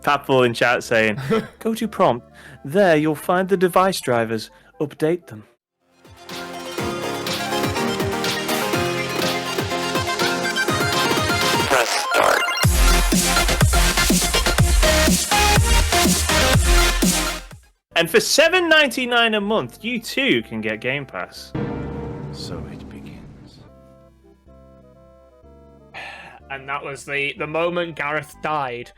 Papel in chat saying, "Go to prompt. There, you'll find the device drivers. Update them." Press start. And for $7.99 a month, you too can get Game Pass. So it begins. And that was the moment Gareth died.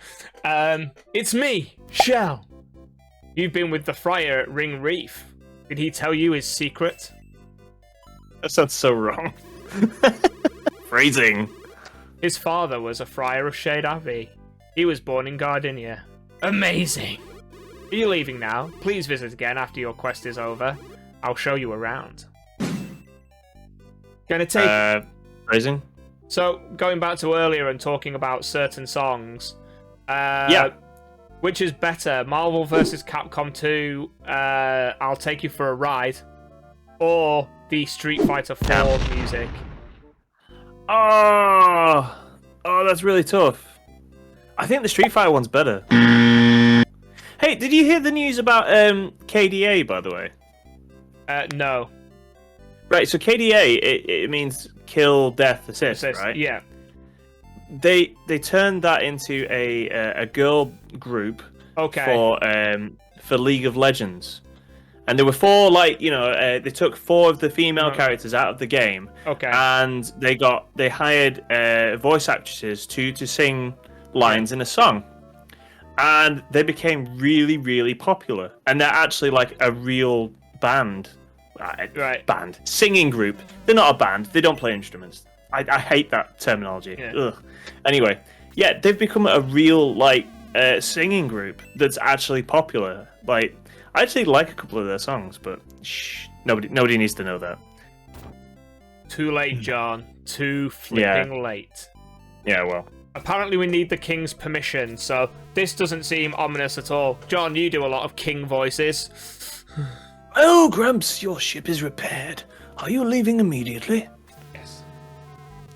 It's me, Shell. You've been with the Friar at Ring Reef. Did he tell you his secret? That sounds so wrong. Phrasing. His father was a Friar of Shade Abbey. He was born in Gardinia. Amazing. Are you leaving now? Please visit again after your quest is over. I'll show you around. Gonna take... Phrasing? So, going back to earlier and talking about certain songs. Yeah. Which is better? Marvel vs. Capcom 2, I'll Take You for a Ride, or the Street Fighter 4 music? Oh, that's really tough. I think the Street Fighter one's better. Hey, did you hear the news about KDA, by the way? No. Right, so KDA, it means kill, death, assist, right? Yeah. They turned that into a girl group for League of Legends. And there were four, they took four of the female characters out of the game. Okay. And they hired voice actresses to sing lines in a song. And they became really, really popular. And they're actually like a real band. Right. Band. Singing group. They're not a band. They don't play instruments. I hate that terminology. Yeah. Ugh. Anyway, yeah, they've become a real, singing group that's actually popular. Like, I actually like a couple of their songs, but shh, nobody needs to know that. Too late, John. Too flipping late. Yeah, well. Apparently we need the king's permission, so this doesn't seem ominous at all. John, you do a lot of king voices. Oh, Gramps, your ship is repaired. Are you leaving immediately? Yes.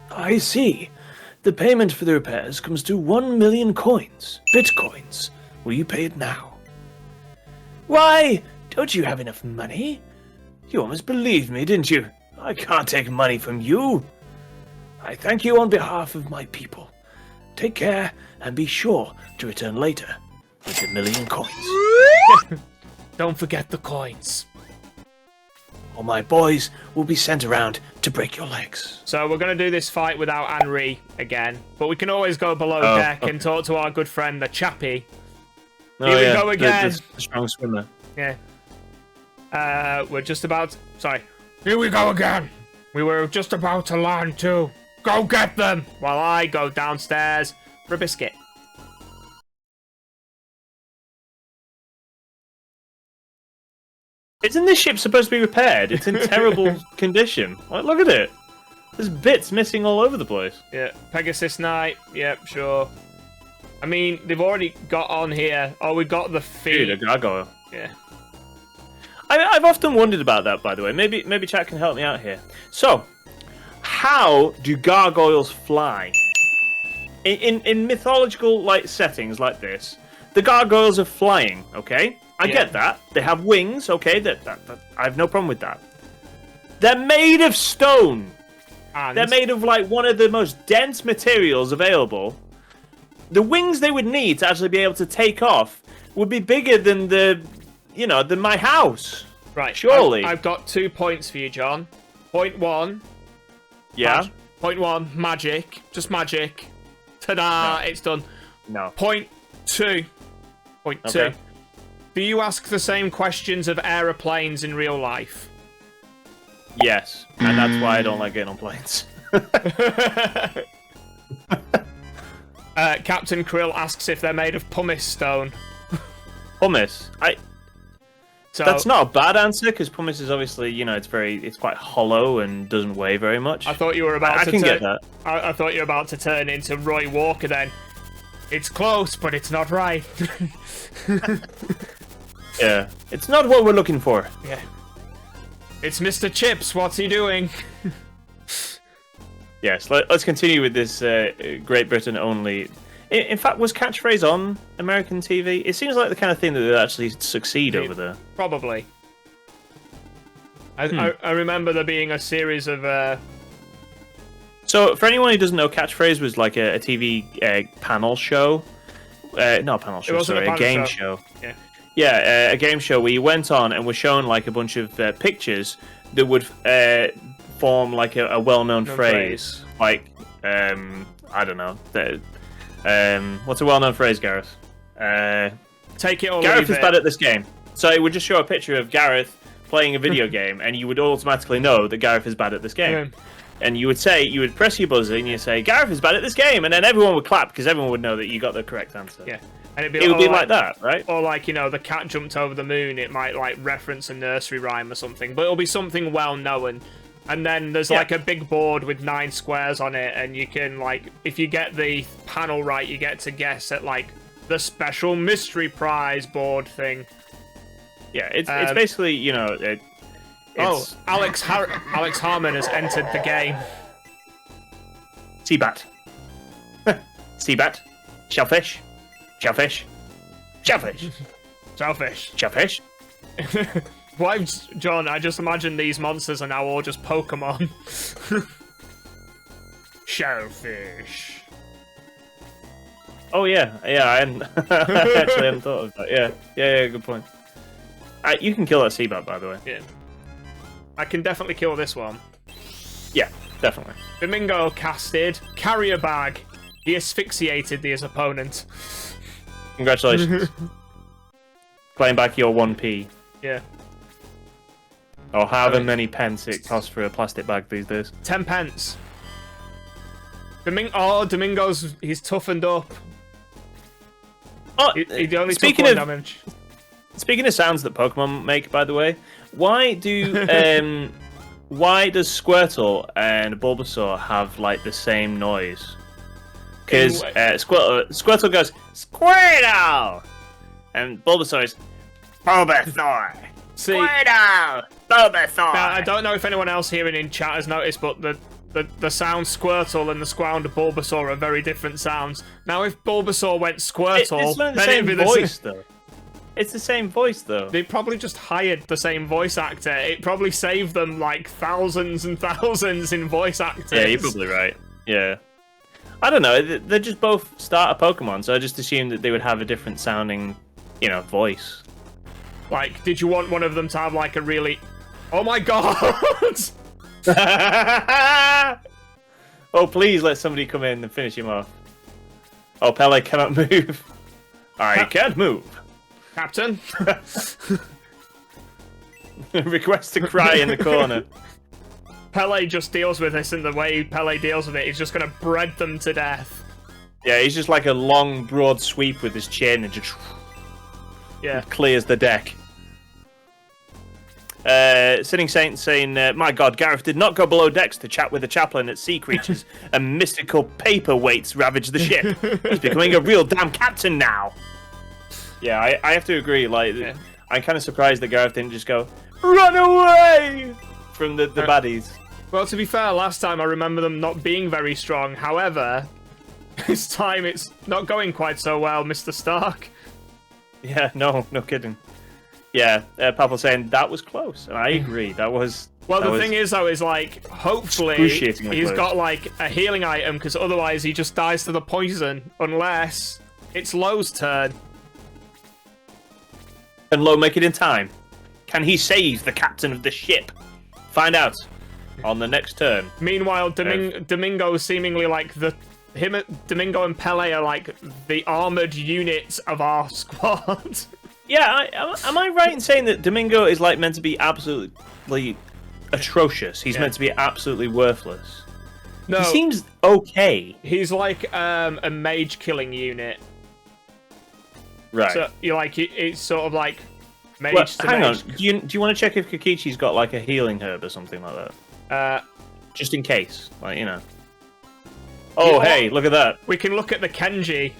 I see. The payment for the repairs comes to 1 million coins. Bitcoins. Will you pay it now? Why? Don't you have enough money? You almost believed me, didn't you? I can't take money from you. I thank you on behalf of my people. Take care and be sure to return later with 1 million coins. Don't forget the coins. All my boys will be sent around to break your legs. So we're going to do this fight without Henri again, but we can always go below deck and talk to our good friend, the Chappie. Here we go again. The strong swimmer. Yeah. We're just about... Sorry. Here we go again. We were just about to land too. Go get them while I go downstairs for a biscuit. Isn't this ship supposed to be repaired? It's in terrible condition. Like, look at it. There's bits missing all over the place. Yeah, Pegasus Knight. Yep, sure. I mean, they've already got on here. Oh, we got the feet. Dude, a gargoyle. Yeah. I've often wondered about that, by the way. Maybe chat can help me out here. So, how do gargoyles fly? In mythological settings like this, the gargoyles are flying. Okay, I get that. They have wings. Okay, that I have no problem with that. They're made of stone. And they're made of one of the most dense materials available. The wings they would need to actually be able to take off would be bigger than than my house. Right. Surely. I've got 2 points for you, John. Point 1. Yeah. Point 1, magic. Just magic. Ta-da! No. It's done. No. Point 2. Point 2. Do you ask the same questions of aeroplanes in real life? Yes. And that's why I don't like getting on planes. Captain Krill asks if they're made of pumice stone. Pumice? That's not a bad answer, because pumice is obviously, it's quite hollow and doesn't weigh very much. I thought you were about to... I can get that. I thought you were about to turn into Roy Walker then. It's close, but it's not right. Yeah. It's not what we're looking for. Yeah. It's Mr. Chips, what's he doing? Yes, let's continue with this Great Britain only. In fact, was catchphrase on American TV? It seems like the kind of thing that would actually succeed over there. Probably. I remember there being a series of. So, for anyone who doesn't know, catchphrase was like a TV panel show. Not a panel show, sorry, a game show. Yeah, a game show where you went on and were shown like a bunch of pictures that would form like a well-known phrase. Like, I don't know. What's a well-known phrase, Gareth? Take it or Gareth leave is it. bad at this game. So it would just show a picture of Gareth playing a video game, and you would automatically know that Gareth is bad at this game. And you would press your buzzer and you say, Gareth is bad at this game, and then everyone would clap because everyone would know that you got the correct answer. Yeah. And it would be like that, right? Or like, the cat jumped over the moon, it might like reference a nursery rhyme or something, but it'll be something well known. And then there's like a big board with 9 squares on it, and you can like, if you get the panel right, you get to guess at like the special mystery prize board thing. Yeah, it's basically, Alex Harmon has entered the game. Seabat. Seabat. Shellfish. Shellfish. Shellfish. Shellfish. Shellfish. Why, John? I just imagine these monsters are now all just Pokemon. Shellfish. Oh yeah, I actually hadn't thought of that. Yeah, good point. You can kill that Seabat, by the way. Yeah. I can definitely kill this one. Yeah, definitely. Domingo casted. Carrier bag. He asphyxiated his opponent. Congratulations. Claim back your 1p. Yeah. Or however many pence it costs for a plastic bag these days. 10 pence. Domingo's... He's toughened up. Oh, he only took 1 damage. Speaking of sounds that Pokemon make, by the way, why does Squirtle and Bulbasaur have like the same noise? Because Squirtle goes Squirtle, and Bulbasaur is Bulbasaur. Squirtle, Bulbasaur. Now, I don't know if anyone else here in chat has noticed, but the sound Squirtle and the sound Bulbasaur are very different sounds. Now, if Bulbasaur went Squirtle, it's the same voice, though. It's the same voice, though. They probably just hired the same voice actor. It probably saved them, like, thousands and thousands in voice actors. Yeah, you're probably right. Yeah. I don't know. They just both start a Pokemon, so I just assumed that they would have a different sounding, voice. Like, did you want one of them to have, like, a really... Oh, my God! Oh, please let somebody come in and finish him off. Oh, Pele cannot move. I can't move. Captain? Request to cry in the corner. Pele just deals with this, and the way Pele deals with it, he's just going to bread them to death. Yeah, he's just like a long, broad sweep with his chin and just clears the deck. Sitting Saint saying, my God, Gareth did not go below decks to chat with the chaplain at sea creatures and mystical paperweights ravage the ship. He's becoming a real damn captain now. Yeah, I have to agree. Like, I'm kind of surprised that Gareth didn't just go, run away from the baddies. Well, to be fair, last time I remember them not being very strong. However, this time it's not going quite so well, Mr. Stark. Yeah, no kidding. Yeah, Papa saying that was close, and I agree. That was. Well, the thing is, though, is like hopefully he's got like a healing item, because otherwise he just dies to the poison. Unless it's Lowe's turn. Can Lowe make it in time? Can he save the captain of the ship? Find out on the next turn. Meanwhile, Domingo seemingly like Domingo and Pele are like the armored units of our squad. Yeah, am I right in saying that Domingo is like meant to be absolutely atrocious? He's meant to be absolutely worthless. No, he seems okay. He's like a mage killing unit. Right. So it's sort of like mage to hang mage. On. Do you want to check if Kikichi's got like a healing herb or something like that? Just in case, Oh, hey, look at that. We can look at the Kenji.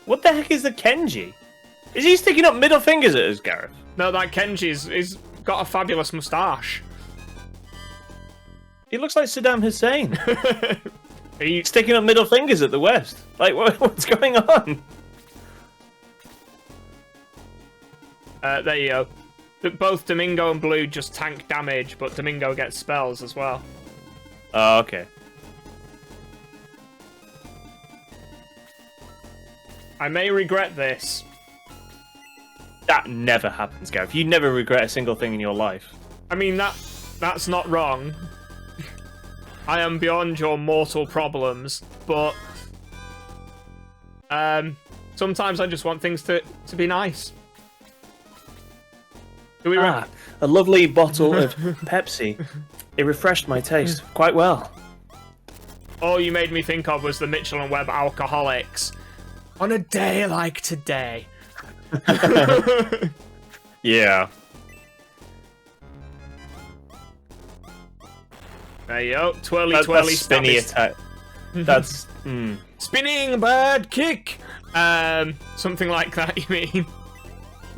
What the heck is the Kenji? Is he sticking up middle fingers at us, Gareth? No, that Kenji's got a fabulous moustache. He looks like Saddam Hussein. Are you sticking up middle fingers at the West? Like, what's going on? There you go. Both Domingo and Blue just tank damage, but Domingo gets spells as well. Oh, okay. I may regret this. That never happens, Gareth. You never regret a single thing in your life. I mean, that's not wrong. I am beyond your mortal problems, but sometimes I just want things to be nice. Do we A lovely bottle of Pepsi. It refreshed my taste quite well. All you made me think of was the Mitchell and Webb alcoholics. On a day like today. Yeah. There you go. Twirly, That's twirly, spinny stabby. attack. That's... Spinning bird kick! Something like that, you mean?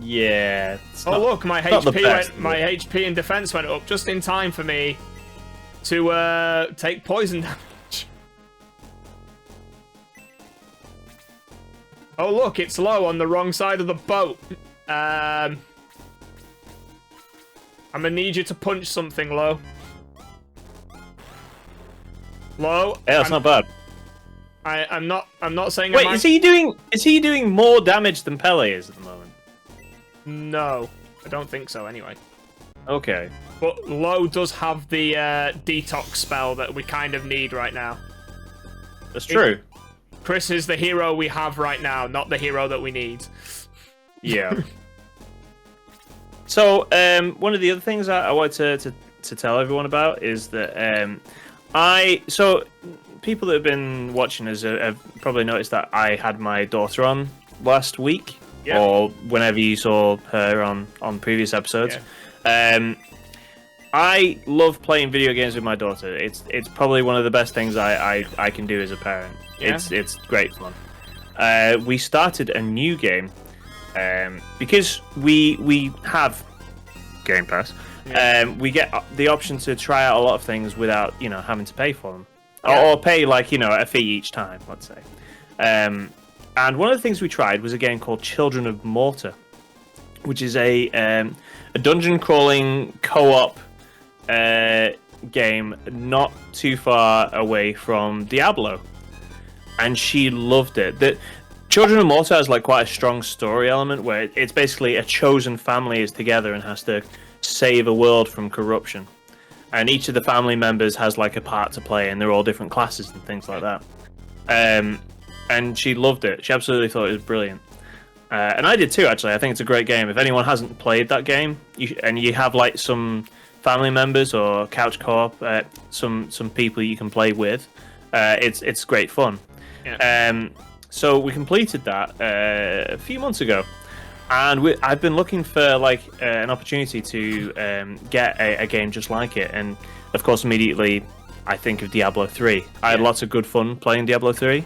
Yeah. Oh, look, my not the best, HP and defense went up just in time for me to take poison damage. Oh, look, it's low on the wrong side of the boat. I'm gonna need you to punch something, Low. Low. Yeah, that's not bad. I'm not saying. Wait, is he doing more damage than Pele is at the moment? No, I don't think so. Anyway. Okay. But Low does have the detox spell that we kind of need right now. That's true. Chris is the hero we have right now, not the hero that we need. Yeah. So, one of the other things I wanted to tell everyone about is that so people that have been watching us have probably noticed that I had my daughter on last week, or whenever you saw her on previous episodes. Yeah. I love playing video games with my daughter. It's probably one of the best things I can do as a parent. Yeah. It's great fun. We started a new game because we have Game Pass. Yeah. We get the option to try out a lot of things without having to pay for them, or pay a fee each time. Let's say. And one of the things we tried was a game called Children of Mortar, which is a dungeon crawling co-op game not too far away from Diablo, and she loved it. The Children of Mortar has quite a strong story element where it's basically a chosen family is together and has to save a world from corruption, and each of the family members has a part to play, and they're all different classes and things like that. And she loved it. She absolutely thought it was brilliant. And I did too, actually. I think it's a great game. If anyone hasn't played that game, and you have some family members or couch co-op, some people you can play with, it's great fun. Yeah. So we completed that a few months ago, and I've been looking for an opportunity to get a game just like it, and of course immediately I think of Diablo 3. I had lots of good fun playing Diablo 3,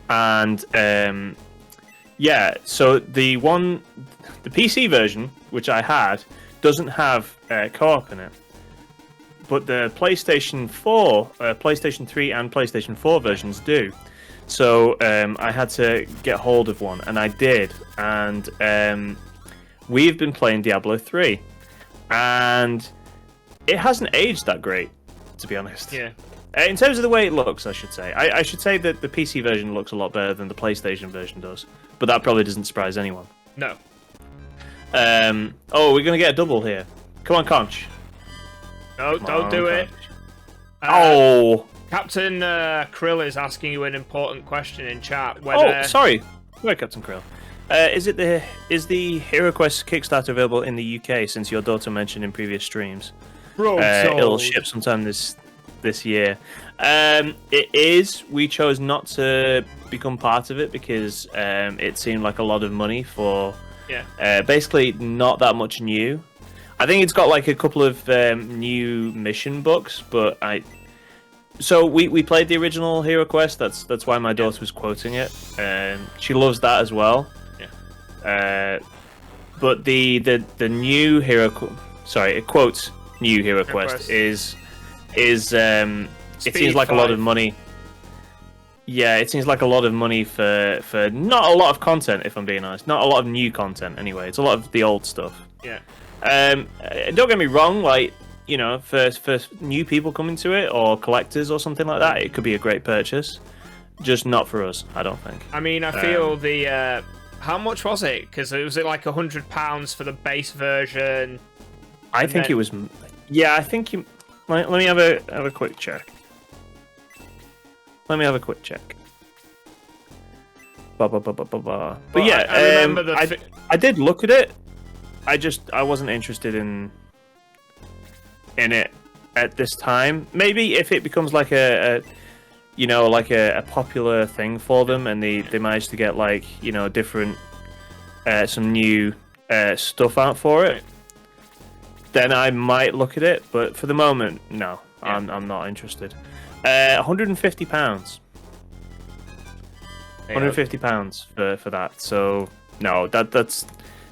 and so the PC version, which I had, doesn't have co-op in it, but the PlayStation 4, PlayStation 3 and PlayStation 4 versions do. So I had to get hold of one, and I did, and we've been playing Diablo 3, and it hasn't aged that great, to be honest. Yeah. In terms of the way it looks, I should say. I should say that the PC version looks a lot better than the PlayStation version does, but that probably doesn't surprise anyone. No. Oh, we're going to get a double here. Come on, Conch. No, don't do it. Captain Krill is asking you an important question in chat. Oh, sorry. Where, Captain Krill? Is the HeroQuest Kickstarter available in the UK, since your daughter mentioned in previous streams? It'll ship sometime this year. It is. We chose not to become part of it because it seemed like a lot of money for basically not that much new. I think it's got a couple of new mission books, but So we played the original HeroQuest. That's why my daughter was quoting it. She loves that as well. Yeah. But the new it quotes new HeroQuest is it seems like a lot of money. Yeah, it seems like a lot of money for not a lot of content, if I'm being honest. Not a lot of new content, anyway. It's a lot of the old stuff. Yeah. Don't get me wrong, like, you know, for new people coming to it, or collectors or something like that, it could be a great purchase. Just not for us, I don't think. I mean, I feel the... how much was it? Because was it like £100 for the base version? I think it was... Yeah, I think you... Let me have a quick check. Let me have a quick check. But yeah, I remember I did look at it. I wasn't interested in it at this time. Maybe if it becomes like a popular thing for them, and they manage to get, like, you know, different some new stuff out for it, then I might look at it. But for the moment, no, yeah. I'm not interested. £150. £150 for that. So no, that's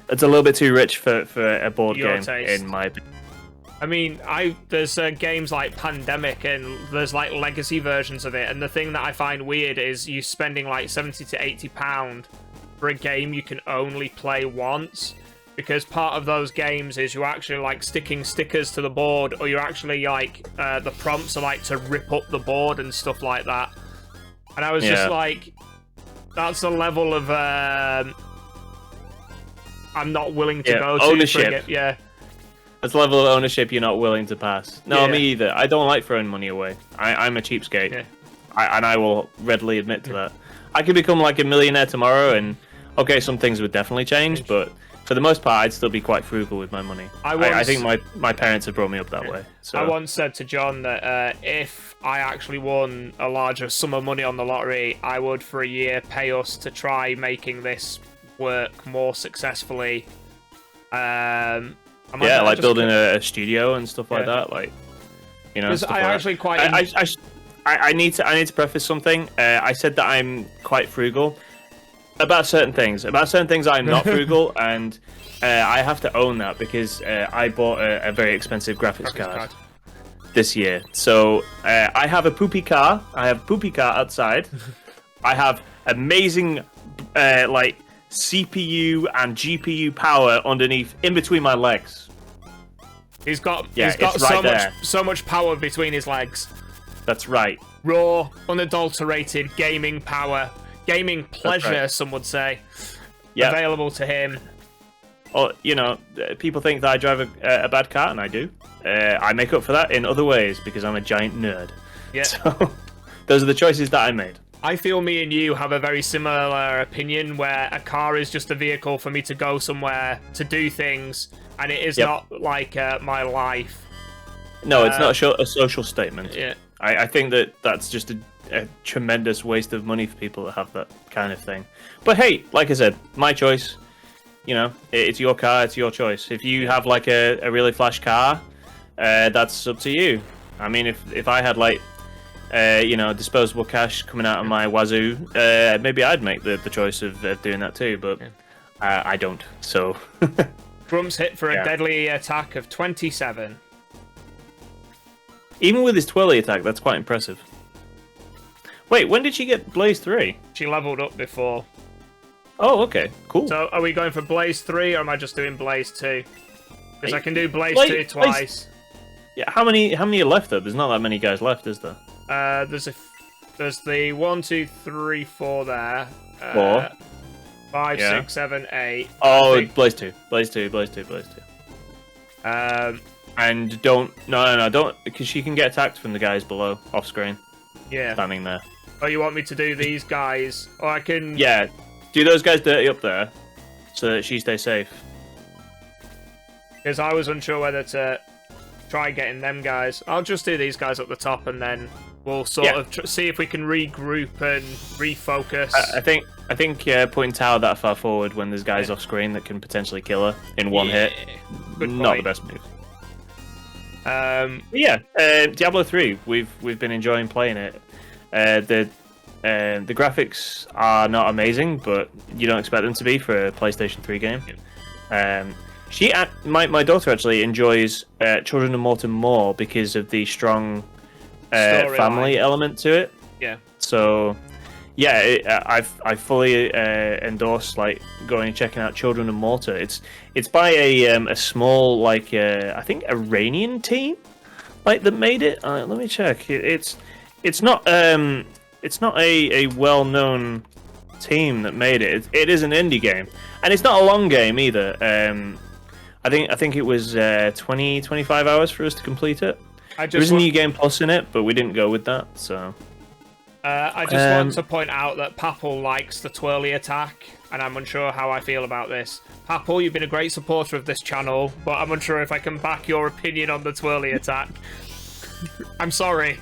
a little bit too rich for a board game, in my opinion. I mean, there's games like Pandemic, and there's like legacy versions of it, and the thing that I find weird is you spending like £70 to £80 for a game you can only play once, because part of those games is you're actually like sticking stickers to the board, or you're actually like the prompts are like to rip up the board and stuff like that. And I was just like, that's a level of I'm not willing to go to ownership. Yeah. That's a level of ownership you're not willing to pass. No, me either. I don't like throwing money away. I'm a cheapskate. Yeah. And I will readily admit to that. I could become like a millionaire tomorrow, and okay, some things would definitely change, but for the most part, I'd still be quite frugal with my money. I think my parents have brought me up that way. So. I once said to John that if I actually won a larger sum of money on the lottery, I would, for a year, pay us to try making this work more successfully. Like building a studio and stuff like that. Like, you know, stuff I like actually that. I need to preface something. I said that I'm quite frugal about certain things. About certain things, I'm not frugal, and I have to own that because I bought a very expensive graphics card this year. So I have a poopy car. I have a poopy car outside. I have amazing like CPU and GPU power underneath, in between my legs. He's got right so much power between his legs. That's right. Raw, unadulterated gaming power, gaming pleasure, some would say. Yep. Available to him. Oh, you know, people think that I drive a bad car, and I do. I make up for that in other ways because I'm a giant nerd. Yeah. So those are the choices that I made. I feel me and you have a very similar opinion, where a car is just a vehicle for me to go somewhere, to do things, and it is not like my life. No, it's not a social statement. Yeah. I think that's just a tremendous waste of money for people that have that kind of thing. But hey, like I said, my choice. You know, it's your car, it's your choice. If you have like a really flash car, that's up to you. I mean, if I had like disposable cash coming out of my wazoo, maybe I'd make the choice of doing that too, but I don't, so... Grumps hit for a deadly attack of 27. Even with his twirly attack, that's quite impressive. Wait, when did she get Blaze 3? She leveled up before. Oh, okay, cool. So, are we going for Blaze 3, or am I just doing Blaze 2? Because I can do Blaze 2 twice. Yeah, how many are left, though? There's not that many guys left, is there? There's the 1, 2, 3, 4 there. 4. 5, 6, 7, 8. Oh, Blaze 2. Blaze 2. And don't, because she can get attacked from the guys below, off screen. Yeah. Standing there. Oh, you want me to do these guys? Or I can... Yeah, do those guys dirty up there, so that she stays safe. Because I was unsure whether to try getting them guys. I'll just do these guys up the top, and then we'll sort of see if we can regroup and refocus. I think putting Tower that far forward when there's guys off screen that can potentially kill her in one hit, not the best move. Diablo 3, we've been enjoying playing it. The graphics are not amazing, but you don't expect them to be for a PlayStation 3 game. My daughter actually enjoys Children of Morta more because of the strong family element to it. Yeah. So I fully endorse like going and checking out Children of Mortar. It's by a small like I think Iranian team like that made it. Let me check. It's not a well known team that made it. It is an indie game, and it's not a long game either. I think it was 25 hours for us to complete it. There's a new game plus in it, but we didn't go with that. So I just want to point out that Papple likes the twirly attack, and I'm unsure how I feel about this. Papple, you've been a great supporter of this channel, but I'm unsure if I can back your opinion on the twirly attack. I'm sorry.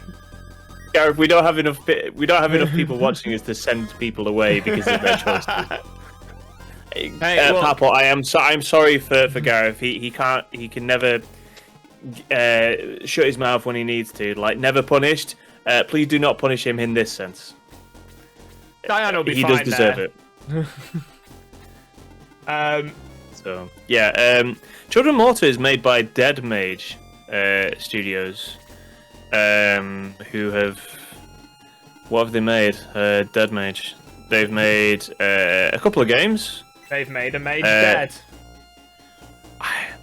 Gareth, we don't have enough people watching us to send people away because of their choices. Hey, Papple, I'm sorry for Gareth. He can never shut his mouth when he needs to. Like, never punished. Please do not punish him in this sense. Diana will be he fine does deserve it. So yeah, Children of Mortar is made by Dead Mage Studios, who have what have they made? Dead Mage. They've made a couple of games. They've made a Mage Dead.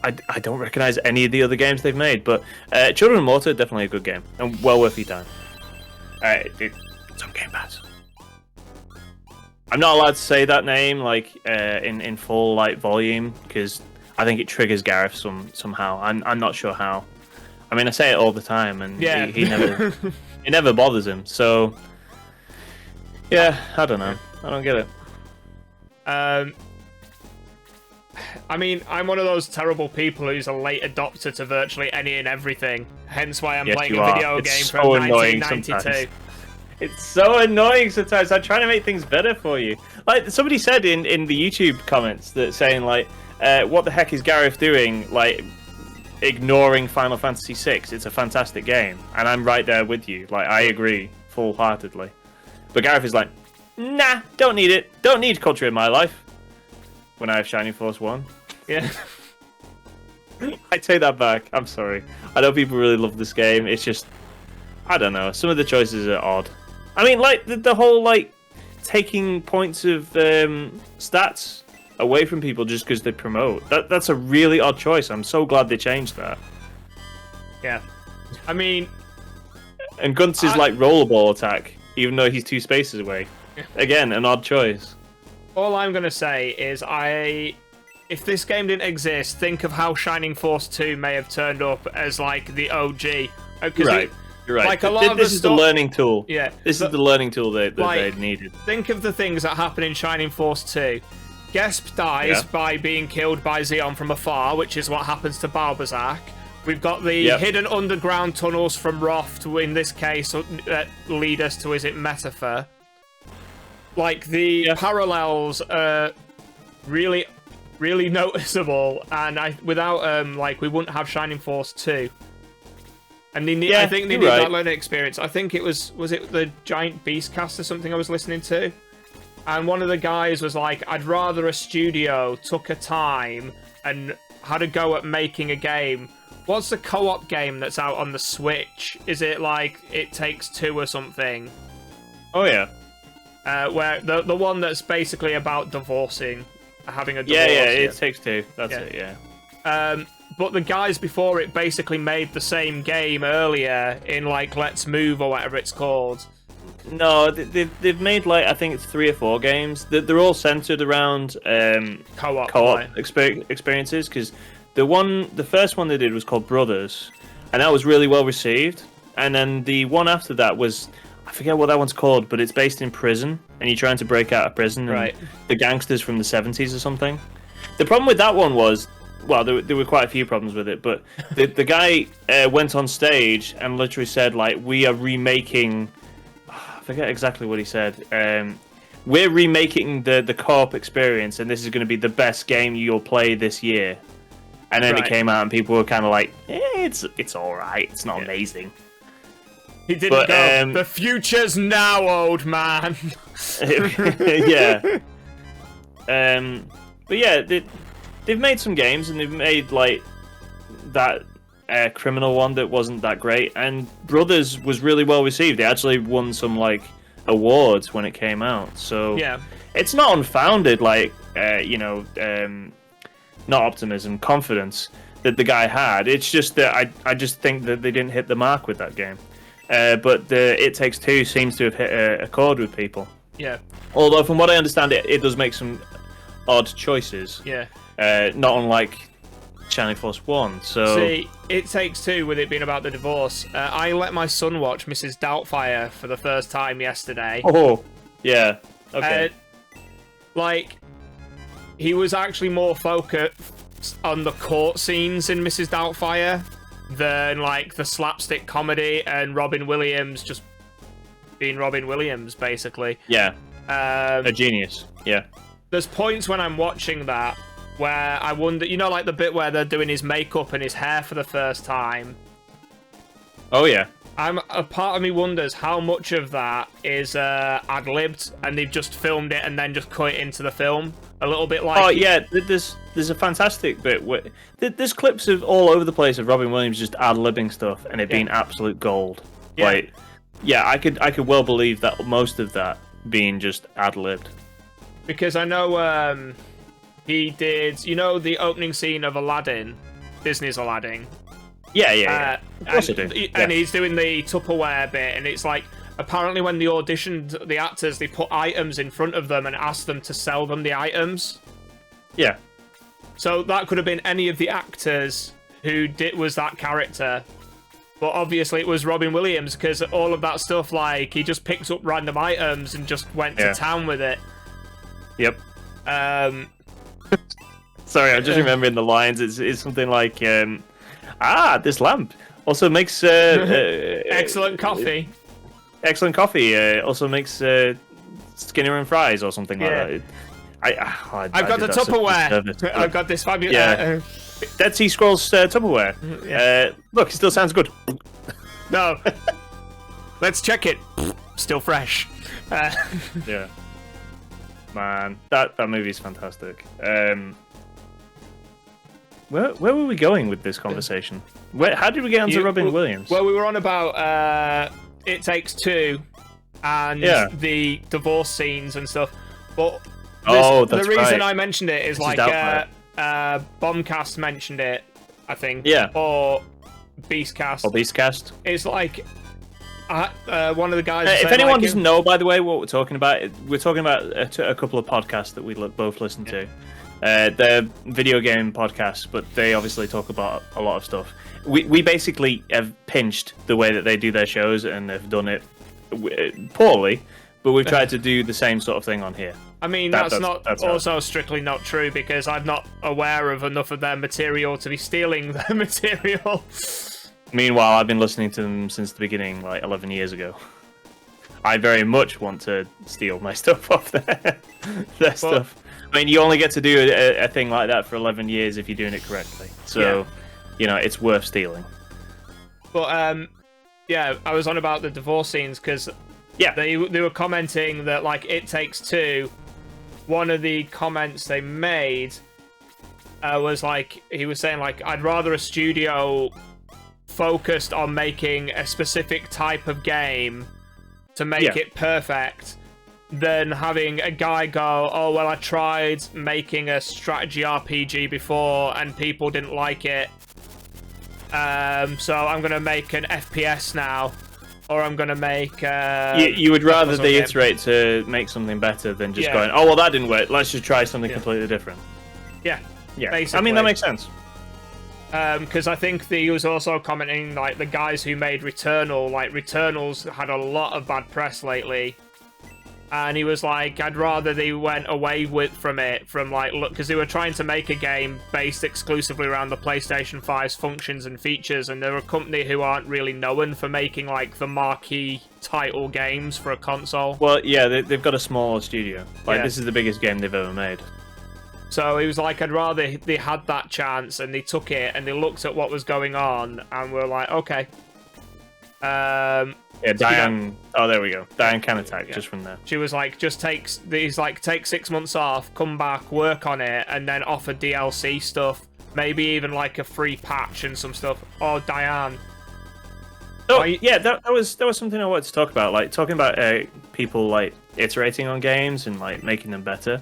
I don't recognize any of the other games they've made, but Children of Mortar definitely a good game and well worth your time. It's on Game Pass. I'm not allowed to say that name like in full like volume because I think it triggers Gareth somehow. I'm not sure how. I mean, I say it all the time, and yeah. he never it never bothers him. So yeah, I don't know. I don't get it. I mean, I'm one of those terrible people who's a late adopter to virtually any and everything. Hence why I'm playing a video game from 1992. It's so annoying sometimes. I'm trying to make things better for you. Like somebody said in the YouTube comments that saying like, "What the heck is Gareth doing? Like, ignoring Final Fantasy VI? It's a fantastic game." And I'm right there with you. Like, I agree full-heartedly. But Gareth is like, "Nah, don't need it. Don't need culture in my life." When I have Shining Force 1. Yeah. I take that back. I'm sorry. I know people really love this game. It's just, I don't know. Some of the choices are odd. I mean, like, the whole, like, taking points of stats away from people just because they promote. That's a really odd choice. I'm so glad they changed that. Yeah. I mean... And Gunts' like, rollerball attack, even though he's 2 spaces away. Again, an odd choice. All I'm going to say is if this game didn't exist, think of how Shining Force 2 may have turned up as, like, the OG. Right. You're right. Like, a lot of this is the learning tool. Yeah. This is the learning tool that they needed. Think of the things that happen in Shining Force 2. Gesp dies by being killed by Xeon from afar, which is what happens to Balbazak. We've got the hidden underground tunnels from Roth, in this case, lead us to, is it Metaphor? Like, the parallels are really, really noticeable, and without, like, we wouldn't have Shining Force 2. And I think they need that learning experience. I think it was it the Giant Beastcast or something I was listening to? And one of the guys was like, I'd rather a studio took a time and had a go at making a game. What's the co-op game that's out on the Switch? Is it like It Takes Two or something? Oh, yeah. Where the one that's basically about divorcing, having a divorce. Yeah, It Takes Two. That's it, yeah. But the guys before it basically made the same game earlier in, like, Let's Move or whatever it's called. No, they've made, like, I think it's 3 or 4 games. They're all centered around co-op experiences, because the first one they did was called Brothers, and that was really well received. And then the one after that was... I forget what that one's called, but it's based in prison, and you're trying to break out of prison, and the gangsters from the 70s or something. The problem with that one was, well, there were quite a few problems with it, but the guy went on stage and literally said, like, we are remaking... I forget exactly what he said. We're remaking the co-op experience, and this is going to be the best game you'll play this year. And then it came out, and people were kind of like, it's all right. It's not amazing. He didn't go, the future's now, old man. Yeah. But yeah, they've made some games, and they've made, like, that criminal one that wasn't that great. And Brothers was really well received. They actually won some, like, awards when it came out. So Yeah. it's not unfounded, like not optimism, confidence that the guy had. It's just that I just think that they didn't hit the mark with that game. But It Takes Two seems to have hit a chord with people. Yeah. Although, from what I understand, it does make some odd choices. Yeah. Not unlike Shining Force 1. So See, It Takes Two, with it being about the divorce. I let my son watch Mrs. Doubtfire for the first time yesterday. Oh, yeah. Okay. Like, he was actually more focused on the court scenes in Mrs. Doubtfire than, like, the slapstick comedy and Robin Williams just being Robin Williams, basically. Yeah. A genius. Yeah. There's points when I'm watching that where I wonder, you know, like the bit where they're doing his makeup and his hair for the first time. Oh, yeah. A part of me wonders how much of that is ad-libbed and they've just filmed it and then just cut it into the film. A little bit like... Oh, yeah, there's a fantastic bit where... There's clips of all over the place of Robin Williams just ad-libbing stuff and it being absolute gold. Yeah. Like, yeah, I could well believe that most of that being just ad-libbed. Because I know he did... You know the opening scene of Aladdin? Disney's Aladdin? Yeah. Of course I do. And he's doing the Tupperware bit, and it's like, apparently when they auditioned the actors, they put items in front of them and asked them to sell them the items. Yeah. So that could have been any of the actors who was that character. But obviously it was Robin Williams, because all of that stuff, like, he just picked up random items and just went to town with it. Yep. Sorry, I'm just remembering the lines. It's something like... this lamp also makes excellent coffee. Excellent coffee. Also makes Skinner and fries or something like that. I've got the Tupperware. I've got this fabulous. Dead Sea Scrolls Tupperware. Yeah. Look, it still sounds good. No. Let's check it. Still fresh. Yeah. Man, that movie's fantastic. Where were we going with this conversation? How did we get onto Robin Williams? Well, we were on about It Takes Two and the divorce scenes and stuff. But the reason I mentioned it is like Bombcast mentioned it, I think. Yeah. Or Beastcast. It's like one of the guys. If anyone doesn't know, by the way, what we're talking about a couple of podcasts that we both listen to. They're video game podcasts, but they obviously talk about a lot of stuff. We basically have pinched the way that they do their shows and have done it poorly, but we've tried to do the same sort of thing on here. I mean, that's also strictly not true, because I'm not aware of enough of their material to be stealing their material. Meanwhile, I've been listening to them since the beginning, like 11 years ago. I very much want to steal my stuff off their stuff. I mean, you only get to do a thing like that for 11 years if you're doing it correctly. So, it's worth stealing. But, I was on about the divorce scenes, because they were commenting that, like, It Takes Two, one of the comments they made was, like, he was saying, like, I'd rather a studio focused on making a specific type of game to make it perfect than having a guy go, oh, well, I tried making a strategy RPG before and people didn't like it. So I'm going to make an FPS now. Or I'm going to make... you would rather they iterate to make something better than just going, oh, well, that didn't work. Let's just try something completely different. Yeah. Basically. I mean, that makes sense. Because I think he was also commenting, like, the guys who made Returnal, like, Returnal's had a lot of bad press lately. And he was like, I'd rather they went away from it, look, because they were trying to make a game based exclusively around the PlayStation 5's functions and features, and they're a company who aren't really known for making, like, the marquee title games for a console. Well, yeah, they've got a small studio. Like, this is the biggest game they've ever made. So he was like, I'd rather they had that chance, and they took it, and they looked at what was going on, and were like, okay. Diane. Oh, there we go. Diane can attack just from there. She was like, take 6 months off, come back, work on it, and then offer DLC stuff. Maybe even like a free patch and some stuff. Oh, Diane. Oh yeah, that was something I wanted to talk about. Like talking about people like iterating on games and like making them better.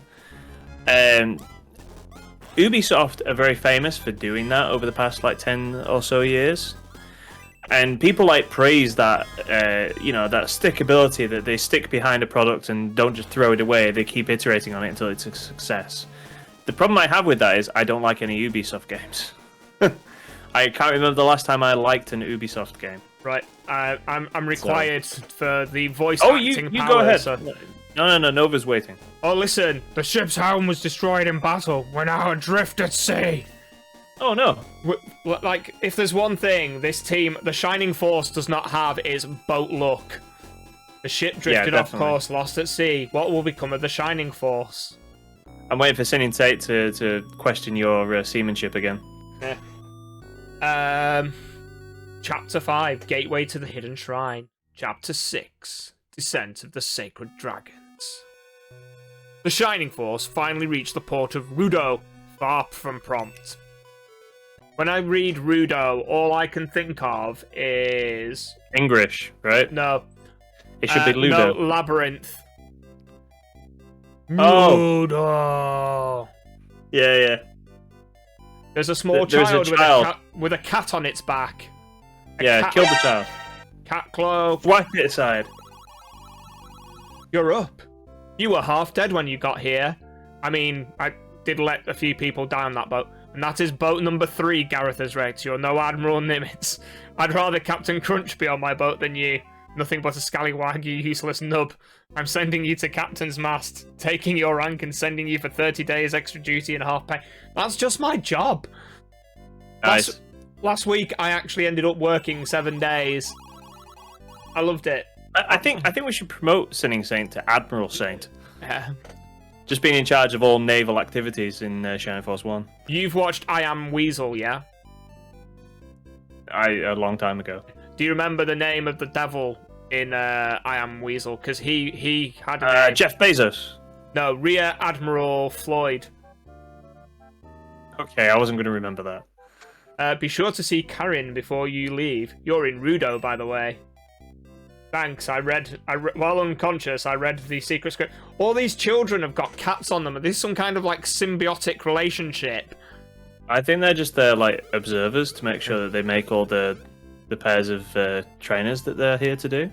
Ubisoft are very famous for doing that over the past like 10 or so years. And people like praise that, that stickability, that they stick behind a product and don't just throw it away. They keep iterating on it until it's a success. The problem I have with that is I don't like any Ubisoft games. I can't remember the last time I liked an Ubisoft game. Right, I'm required for the voice acting power. Go ahead. So... No, Nova's waiting. Oh, listen, the ship's helm was destroyed in battle. We're now adrift at sea. Oh no. Like, if there's one thing this team, the Shining Force, does not have is boat luck. The ship drifted off course, lost at sea. What will become of the Shining Force? I'm waiting for Sinning Tate to question your seamanship again. Yeah. Chapter 5, Gateway to the Hidden Shrine. Chapter 6, Descent of the Sacred Dragons. The Shining Force finally reached the port of Rudo, far from prompt. When I read Rudo, all I can think of is... English, right? No. It should be Ludo. No, Labyrinth. Oh. Rudo. Yeah. There's a small There's child, a child. With a cat on its back. Kill the child. Cat cloak. Wipe it aside. You're up. You were half dead when you got here. I mean, I did let a few people die on that boat. And that is boat number 3, Gareth has wrecked. You're no Admiral Nimitz. I'd rather Captain Crunch be on my boat than you. Nothing but a scallywag, you useless nub. I'm sending you to Captain's Mast, taking your rank and sending you for 30 days extra duty and half pay. That's just my job. Nice. Last week, I actually ended up working 7 days. I loved it. I think we should promote Sinning Saint to Admiral Saint. Yeah. Just being in charge of all naval activities in Shining Force 1. You've watched I Am Weasel, yeah? A long time ago. Do you remember the name of the devil in I Am Weasel? Because he had a name. Jeff Bezos. No, Rear Admiral Floyd. Okay, I wasn't going to remember that. Be sure to see Karin before you leave. You're in Rudo, by the way. Thanks, while unconscious, I read the secret script. All these children have got cats on them. There's some kind of, like, symbiotic relationship. I think they're just there, like, observers to make sure that they make all the pairs of trainers that they're here to do.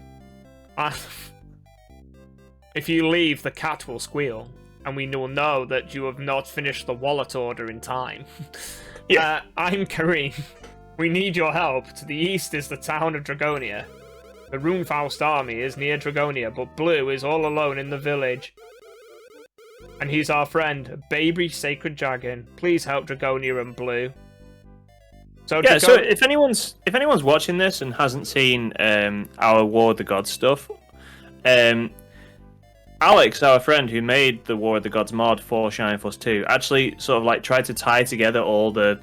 If you leave, the cat will squeal, and we will know that you have not finished the wallet order in time. Yeah. I'm Kareem. We need your help. To the east is the town of Dragonia. The Runefaust army is near Dragonia, but Blue is all alone in the village. And he's our friend, a baby sacred dragon. Please help Dragonia and Blue. So if anyone's watching this and hasn't seen our War of the Gods stuff, Alex, our friend who made the War of the Gods mod for Shining Force 2, actually sort of like tried to tie together all the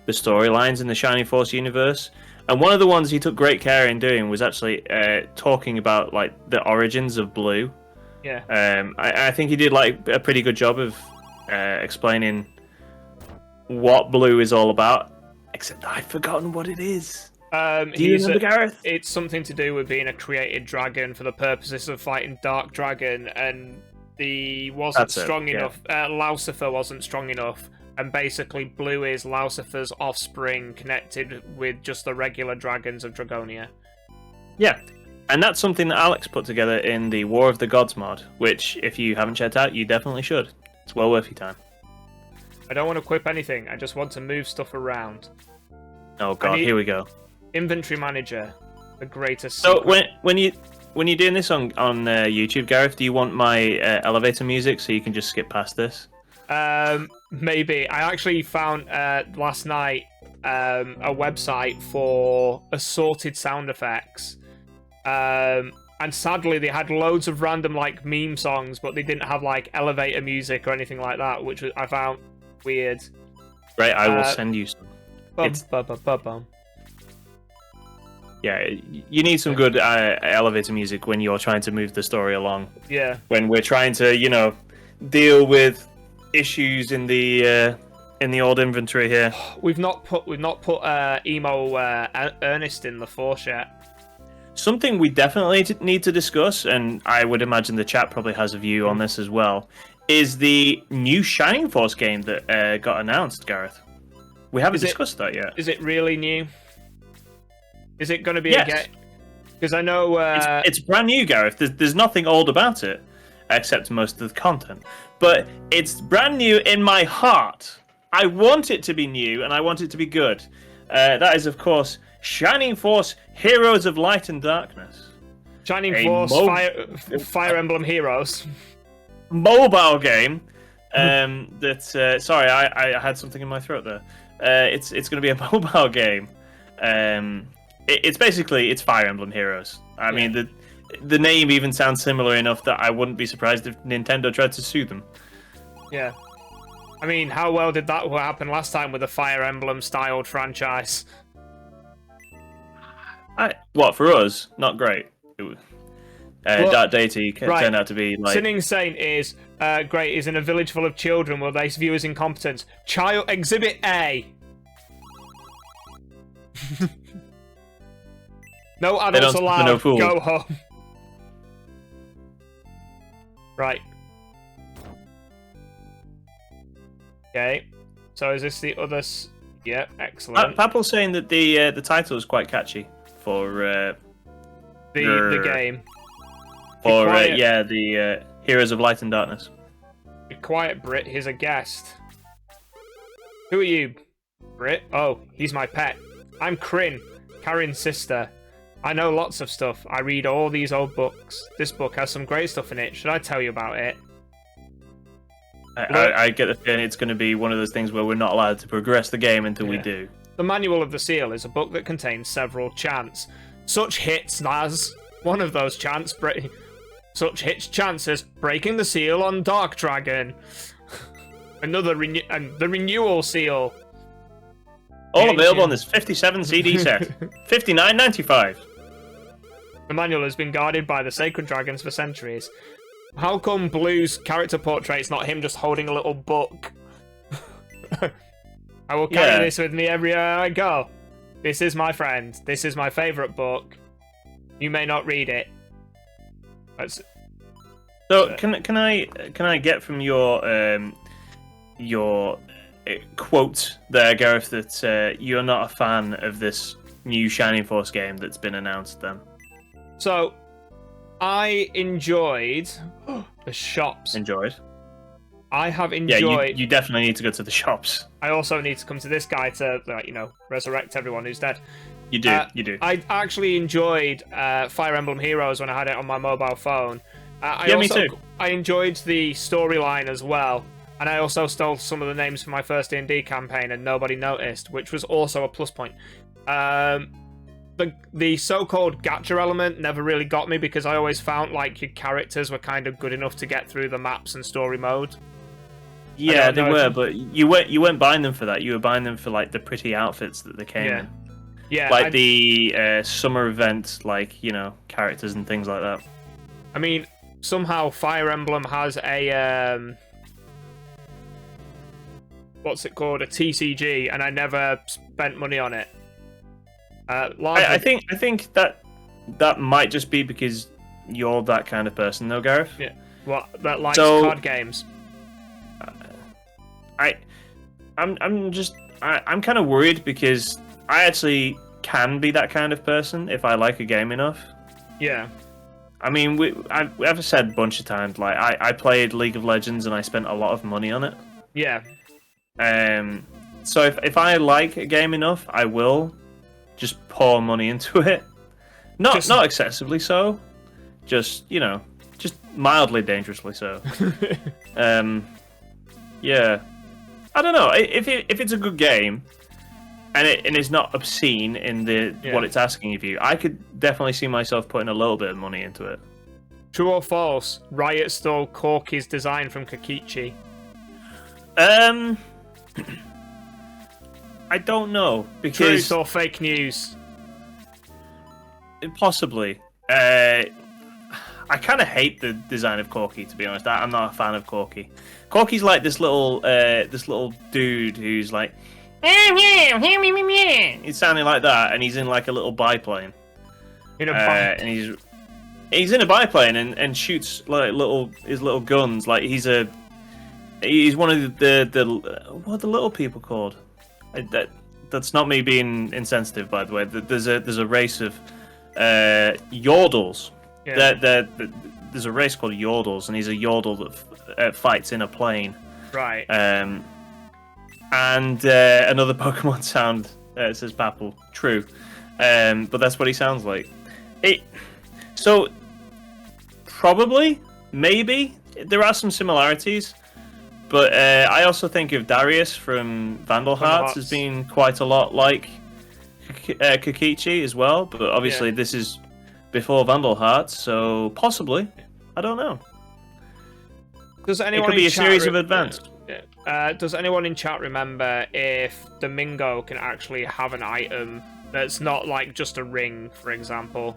storylines in the Shining Force universe. And one of the ones he took great care in doing was actually talking about like the origins of Blue. Yeah. I think he did like a pretty good job of explaining what Blue is all about. Except I've forgotten what it is. Do you remember, Gareth? It's something to do with being a created dragon for the purposes of fighting Dark Dragon, and wasn't strong enough. Lucifer wasn't strong enough. And basically, Blue is Lucifer's offspring connected with just the regular dragons of Dragonia. Yeah, and that's something that Alex put together in the War of the Gods mod, which, if you haven't checked out, you definitely should. It's well worth your time. I don't want to equip anything, I just want to move stuff around. Oh god, here we go. Inventory Manager, the greatest So, secret. when you're doing this on YouTube, Gareth, do you want my elevator music so you can just skip past this? Maybe. I actually found last night a website for assorted sound effects. And sadly, they had loads of random like meme songs, but they didn't have like elevator music or anything like that, which I found weird. Right, I will send you some. Yeah, you need some good elevator music when you're trying to move the story along. Yeah. When we're trying to, deal with issues in the old inventory here. We've not put emo Ernest in the force yet. Something we definitely need to discuss, and I would imagine the chat probably has a view on this as well, is the new Shining Force game that got announced, Gareth. We haven't discussed that yet. Is it really new? Is it going to be yes. a game? Because I know... It's brand new, Gareth. There's nothing old about it, except most of the content. But it's brand new in my heart. I want it to be new, and I want it to be good. That is, of course... Shining Force Heroes of Light and Darkness. Shining Force Fire Emblem Heroes. Mobile game. Sorry, I had something in my throat there. It's going to be a mobile game. It's basically Fire Emblem Heroes. I mean, the name even sounds similar enough that I wouldn't be surprised if Nintendo tried to sue them. Yeah. I mean, how well did that happen last time with a Fire Emblem styled franchise? What, for us? Not great. Dark Deity turned out to be like... Sinning Saint is great. Is in a village full of children. Will they view as incompetent? Child Exhibit A. No adults allowed. No fools. Go home. Right. Okay. So is this the other? Yeah, excellent. Papple's saying that the title is quite catchy for the game. For the Heroes of Light and Darkness. Be quiet, Brit. Here's a guest. Who are you, Brit? Oh, he's my pet. I'm Kryn, Karin's sister. I know lots of stuff. I read all these old books. This book has some great stuff in it. Should I tell you about it? I get the feeling it's going to be one of those things where we're not allowed to progress the game until we do. The Manual of the Seal is a book that contains several chants. Such hits as one of those chants. Such hits chants as breaking the seal on Dark Dragon. Another and the Renewal Seal. All available on this 57 CD set. $59.95. The manual has been guarded by the sacred dragons for centuries. How come Blue's character portrait's not him just holding a little book? I will carry this with me everywhere I go. This is my friend. This is my favourite book. You may not read it. So can I get from your quote there, Gareth, that you're not a fan of this new Shining Force game that's been announced then? So, I enjoyed the shops. I have enjoyed... Yeah, you definitely need to go to the shops. I also need to come to this guy to, resurrect everyone who's dead. You do, you do. I actually enjoyed Fire Emblem Heroes when I had it on my mobile phone. Me too. I enjoyed the storyline as well. And I also stole some of the names for my first D&D campaign and nobody noticed, which was also a plus point. The so-called gacha element never really got me because I always found like your characters were kind of good enough to get through the maps and story mode. Yeah, they were, but you weren't buying them for that. You were buying them for like the pretty outfits that they came in. Yeah, like the summer event, characters and things like that. I mean, somehow Fire Emblem has a what's it called? A TCG, and I never spent money on it. I think that might just be because you're that kind of person, though, Gareth. Yeah. What that likes card games. I'm kind of worried because I actually can be that kind of person if I like a game enough. Yeah. I mean, I've said a bunch of times, like I played League of Legends and I spent a lot of money on it. Yeah. So if I like a game enough, I will just pour money into it. Not excessively so, just mildly dangerously so. Yeah. I don't know if it's a good game, and it's not obscene in what it's asking of you. I could definitely see myself putting a little bit of money into it. True or false? Riot stole Corky's design from Kokichi. I don't know because Truth or fake news? Possibly. I kind of hate the design of Corky, to be honest. I'm not a fan of Corky. Corky's like this little dude who's like, he's sounding like that, and he's in like a little biplane. In a bike. and he's in a biplane and shoots like his little guns. Like he's one of the what are the little people called? That's not me being insensitive, by the way. There's a race of yordles. Yeah. There's a race called yordles, and he's a yordle that fights in a plane. Right. And another Pokemon sound says Papple. True. But that's what he sounds like. So probably, maybe there are some similarities, but I also think of Darius from Vandal Hearts as being quite a lot like Kokichi as well. But obviously, this is before Vandal Hearts, so possibly, I don't know. Does anyone it could be in a chat series of events. Does anyone in chat remember if Domingo can actually have an item that's not like just a ring, for example?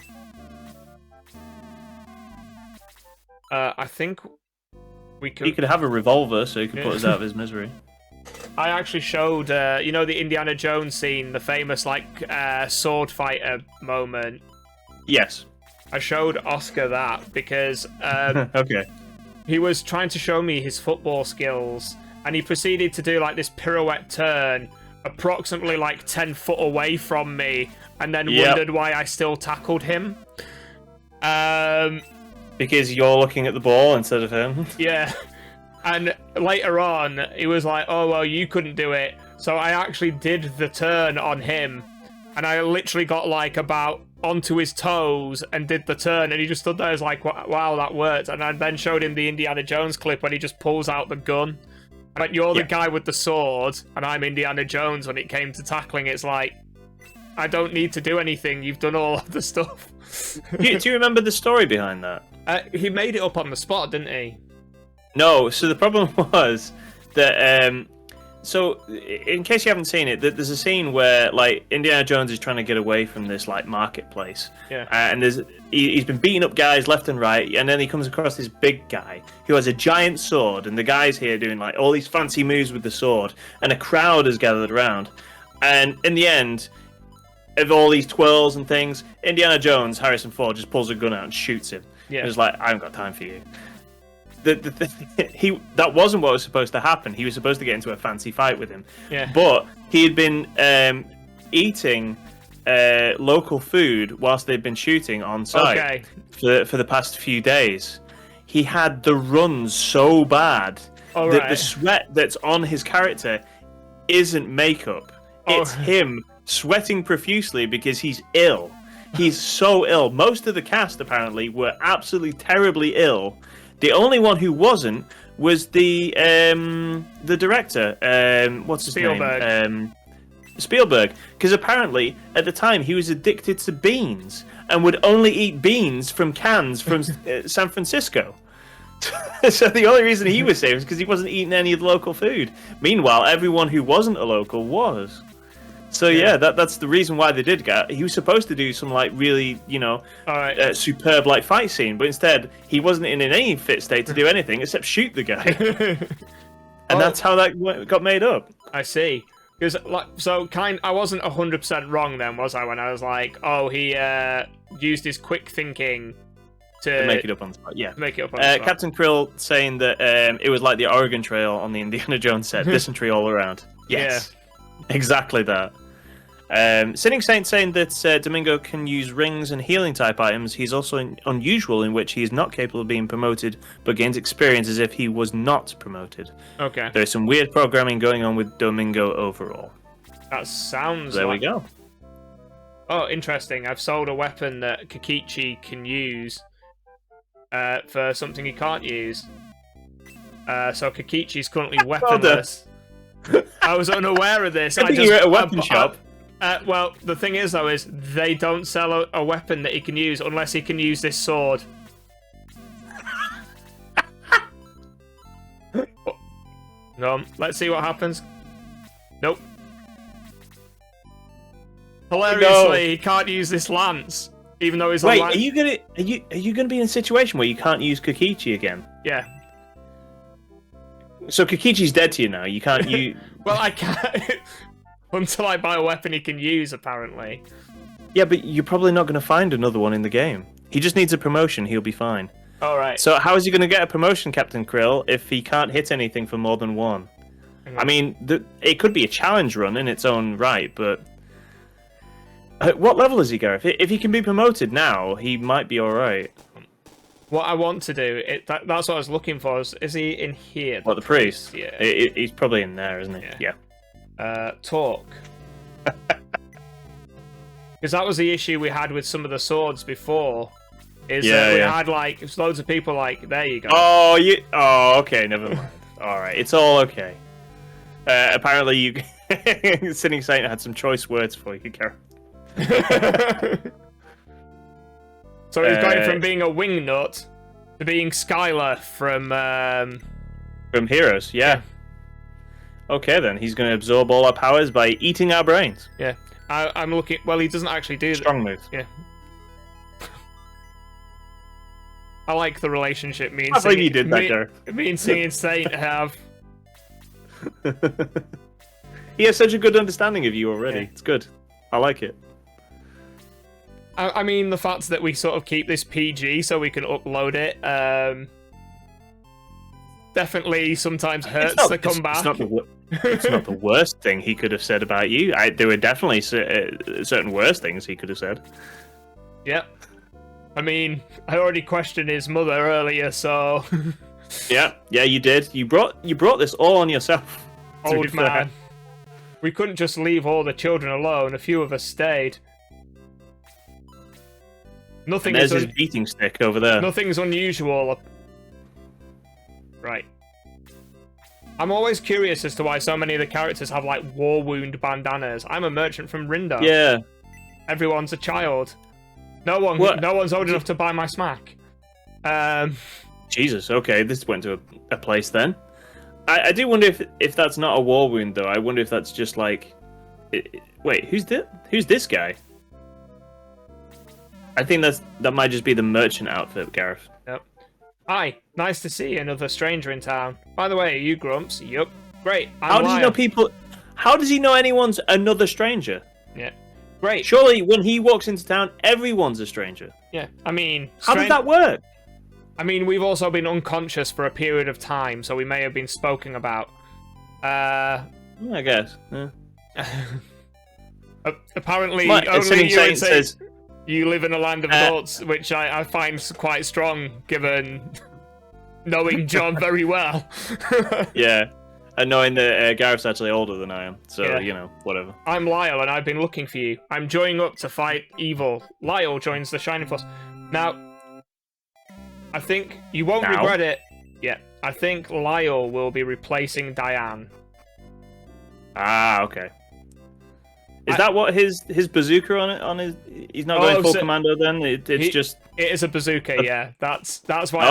I think we could. He could have a revolver, so he could put us out of his misery. I actually showed, you know, the Indiana Jones scene, the famous like sword fighter moment. Yes. I showed Oscar that because okay. he was trying to show me his football skills, and he proceeded to do like this pirouette turn approximately like 10 foot away from me, and then wondered why I still tackled him. Because you're looking at the ball instead of him. Yeah. And later on, he was like, oh, well, you couldn't do it. So I actually did the turn on him. And I literally got like about onto his toes and did the turn. And he just stood there as like, wow, that worked. And I then showed him the Indiana Jones clip when he just pulls out the gun. Like, you're the guy with the sword, and I'm Indiana Jones when it came to tackling. It's like, I don't need to do anything. You've done all of the stuff. do you remember the story behind that? He made it up on the spot, didn't he? No, so the problem was that, so in case you haven't seen it, there's a scene where, like, Indiana Jones is trying to get away from this, like, marketplace. Yeah. And he's been beating up guys left and right, and then he comes across this big guy who has a giant sword, and the guy's here doing, like, all these fancy moves with the sword, and a crowd has gathered around. And in the end, of all these twirls and things, Indiana Jones, Harrison Ford, just pulls a gun out and shoots him. Yeah. It was like, I haven't got time for you. That wasn't what was supposed to happen. He was supposed to get into a fancy fight with him. Yeah. But he had been eating local food whilst they'd been shooting on site for the past few days. He had the runs so bad that the sweat that's on his character isn't makeup. It's him sweating profusely because he's ill. He's so ill. Most of the cast apparently were absolutely terribly ill. The only one who wasn't was the director. What's his name? Spielberg. Because apparently at the time he was addicted to beans and would only eat beans from cans from San Francisco. So the only reason he was safe is because he wasn't eating any of the local food. Meanwhile, everyone who wasn't a local was. So yeah, that's the reason why they did get. He was supposed to do some like really, superb like fight scene, but instead he wasn't in any fit state to do anything except shoot the guy. And that's how that got made up. I see. Because I wasn't 100% wrong then, was I? When I was like, oh, he used his quick thinking to make it up on the spot. Yeah, make it up on the spot. Captain Krill saying that it was like the Oregon Trail on the Indiana Jones set, dysentery all around. Yes, exactly that. Sinning Saint saying that Domingo can use rings and healing type items. He's also unusual in which he is not capable of being promoted, but gains experience as if he was not promoted. Okay. There is some weird programming going on with Domingo overall. That sounds. There we go. Oh, interesting. I've sold a weapon that Kokichi can use for something he can't use. So Kokichi's currently weaponless. I was unaware of this. I think you're at a weapon shop. Well, the thing is, though, is they don't sell a weapon that he can use unless he can use this sword. No, let's see what happens. Nope. Hilariously, he can't use this lance, even though he's. Wait, are you gonna be in a situation where you can't use Kokichi again? Yeah. So Kokichi's dead to you now. You can't use. Well, I can't. Until I buy a weapon he can use, apparently. Yeah, but you're probably not going to find another one in the game. He just needs a promotion. He'll be fine. All right. So how is he going to get a promotion, Captain Krill, if he can't hit anything for more than one? I mean, it could be a challenge run in its own right, but what level is he, Gareth? If he can be promoted now, he might be all right. What I want to do, that's what I was looking for. Is he in here? What, the priest? Yeah. He's probably in there, isn't he? Yeah. Talk. Because that was the issue we had with some of the swords before. We had like loads of people like, there you go. Oh, okay, never mind. All right, it's all okay. Apparently, Sinning Saint had some choice words for you, Gareth. So he's going from being a wingnut to being Skylar from Heroes, yeah. Okay, then he's going to absorb all our powers by eating our brains. Yeah, I'm looking. Well, he doesn't actually do that. Strong move. Yeah. I like the relationship me and I believe you did that, Gareth. Me and Singing Saint have. He has such a good understanding of you already. Yeah. It's good. I like it. I mean, the fact that we sort of keep this PG so we can upload it definitely sometimes hurts to come back. It's not the worst thing he could have said about you. There were definitely certain worse things he could have said. Yep. I mean, I already questioned his mother earlier, so... yeah, you did. You brought this all on yourself. Old man. We couldn't just leave all the children alone. A few of us stayed. Nothing. And there's his beating stick over there. Nothing's unusual. Right. I'm always curious as to why so many of the characters have like war wound bandanas. I'm a merchant from Rindo. Yeah. Everyone's a child. No one's old enough to buy my smack. Jesus. Okay, this went to a place then. I do wonder if that's not a war wound though. I wonder if that's just like, wait, who's this guy? I think that might just be the merchant outfit, Gareth. Yep. Hi, nice to see another stranger in town. By the way, are you Grumps? Yup. Great. How does he know people? How does he know anyone's another stranger? Yeah. Great. Surely, when he walks into town, everyone's a stranger. Yeah. I mean, how does that work? I mean, we've also been unconscious for a period of time, so we may have been spoken about. I guess. Yeah. Apparently, only you would say you live in a land of adults, which I find quite strong, given knowing John very well. Yeah, and knowing that Gareth's actually older than I am, so, yeah. You know, whatever. I'm Lyle, and I've been looking for you. I'm joining up to fight evil. Lyle joins the Shining Force. Now, I think you won't regret it. Yeah, I think Lyle will be replacing Diane. Ah, okay. Is that what his bazooka on his? He's not going full commando then. It is a bazooka. Yeah, that's why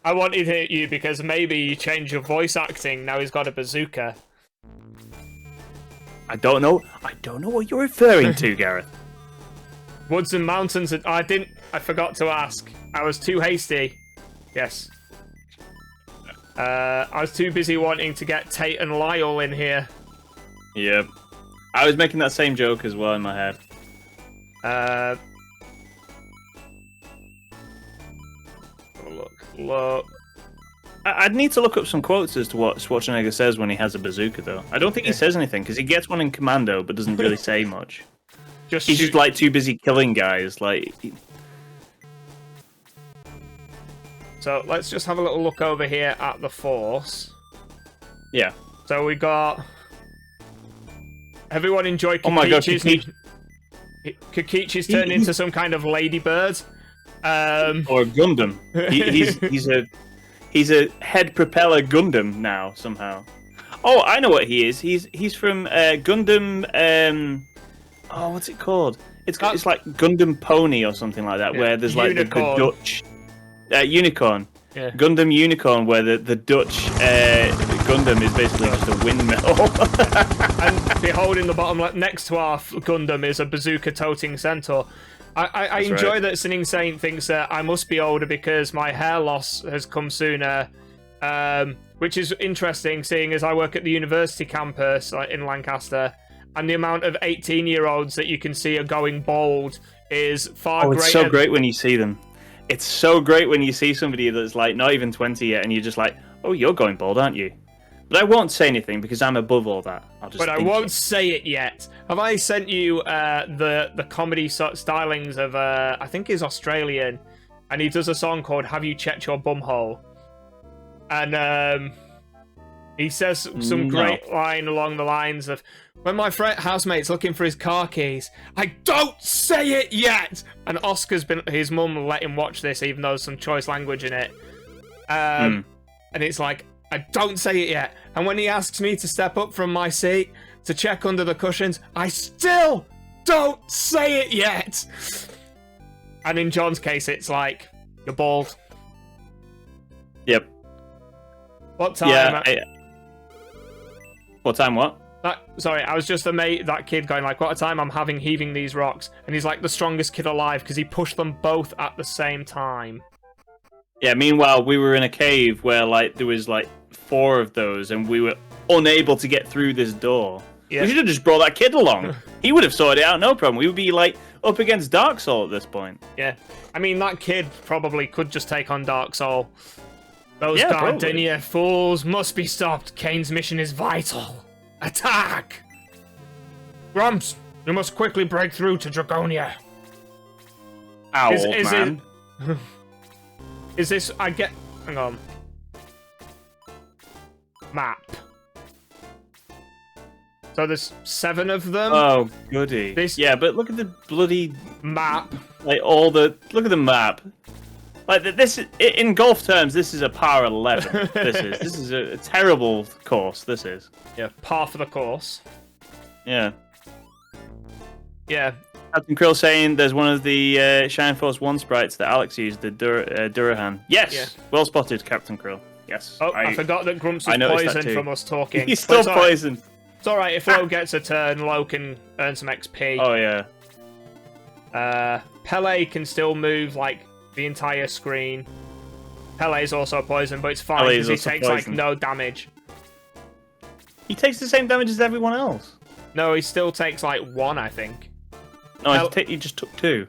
I wanted to hit you, because maybe you change your voice acting. Now he's got a bazooka. I don't know what you're referring to, Gareth. Woods and mountains. I forgot to ask. I was too hasty. Yes. I was too busy wanting to get Tate and Lyle in here. Yep. I was making that same joke as well in my head. Look. I'd need to look up some quotes as to what Schwarzenegger says when he has a bazooka, though. I don't think he says anything, because he gets one in Commando, but doesn't really say much. He's just, like, too busy killing guys, like... So, let's just have a little look over here at the Force. Yeah. So, we got... Everyone enjoy Kikichi's... Oh my god, Kikichi's turned into some kind of ladybird. Or a Gundam. He's a head propeller Gundam now, somehow. Oh, I know what he is. He's from Gundam... oh, what's it called? It's like Gundam Pony or something like that, where there's like the Dutch... Unicorn. Yeah. Gundam Unicorn, where the Dutch Gundam is basically just a windmill. And behold, in the bottom left, next to our Gundam is a bazooka-toting centaur. I enjoy that Sinning Saint thinks that I must be older because my hair loss has come sooner, which is interesting, seeing as I work at the university campus in Lancaster, and the amount of 18-year-olds that you can see are going bald is far greater. It's so great when you see them. It's so great when you see somebody that's like not even 20 yet, and you're just like, oh, you're going bald, aren't you? But I won't say anything because I'm above all that. But I won't say it yet. Have I sent you the comedy stylings of I think he's Australian, and he does a song called "Have You Checked Your Bumhole?" And he says some great line along the lines of, "When my housemate's looking for his car keys, I don't say it yet." And his mum let him watch this, even though there's some choice language in it. And it's like, I don't say it yet. And when he asks me to step up from my seat to check under the cushions, I still don't say it yet. And in John's case, it's like, you're bald. Yep. What time? Yeah. What time? What? Sorry, I was just amazed. That kid going like, "What a time I'm having heaving these rocks," and he's like the strongest kid alive because he pushed them both at the same time. Yeah. Meanwhile, we were in a cave where like there was like 4 of those, and we were unable to get through this door. Yeah. We should have just brought that kid along. He would have sorted it out, no problem. We would be like up against Dark Soul at this point. Yeah, I mean that kid probably could just take on Dark Soul. Those Gardenia fools must be stopped. Kane's mission is vital. Attack! Grumps, you must quickly break through to Dragonia. Ow, man. Is this... Hang on. Map. So there's 7 of them. Oh, goody. Yeah, but look at the bloody... map. Like, look at the map. Like, this is... In golf terms, this is a par 11. This is a terrible course, this is. Yeah, par for the course. Yeah. Yeah. Captain Krill saying there's one of the Shine Force 1 sprites that Alex used, the Durahan. Yes! Yeah. Well spotted, Captain Krill. Yes. Oh, I forgot that Grumps was poisoned from us talking. He's still poisoned. It's alright, if Lo gets a turn, Lo can earn some XP. Oh, yeah. Pele can still move, like, the entire screen. Pele's also poisoned, but it's fine because he takes, like, no damage. He takes the same damage as everyone else. No, he still takes, like, 1, I think. No, he just took 2.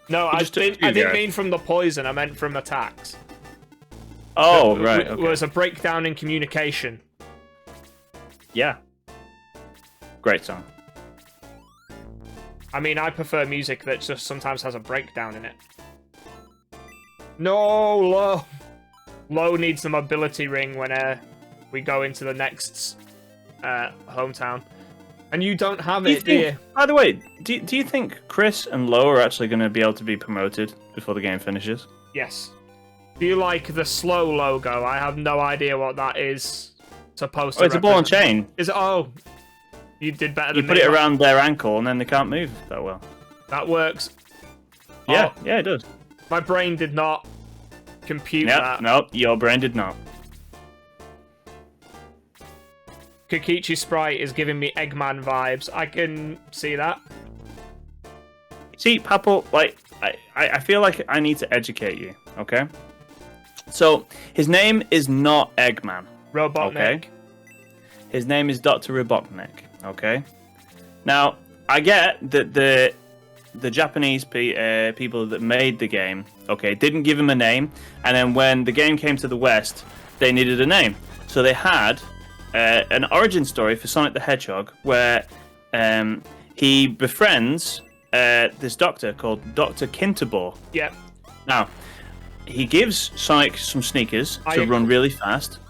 No, I didn't mean from the poison, I meant from attacks. Oh, right, okay. It was a breakdown in communication. Yeah. Great song. I mean, I prefer music that just sometimes has a breakdown in it. No, Lo! Lo needs the mobility ring when we go into the next hometown. And you don't have it, do you? By the way, do you think Chris and Lo are actually going to be able to be promoted before the game finishes? Yes. Do you like the slow logo? I have no idea what that is supposed to it's a ball and chain. Is it? Oh, you did better than me. You put it around their ankle and then they can't move that well. That works. Yeah, yeah, it does. My brain did not compute that. Nope, your brain did not. Kokichi Sprite is giving me Eggman vibes. I can see that. See, Papo, like, I feel like I need to educate you, okay? So, his name is not Eggman. Robotnik. Okay? His name is Dr. Robotnik, okay? Now, I get that the Japanese people that made the game, okay, didn't give him a name, and then when the game came to the West, they needed a name. So they had an origin story for Sonic the Hedgehog where he befriends this doctor called Dr. Kinterbor. Yep. Now, he gives Sonic some sneakers to run really fast,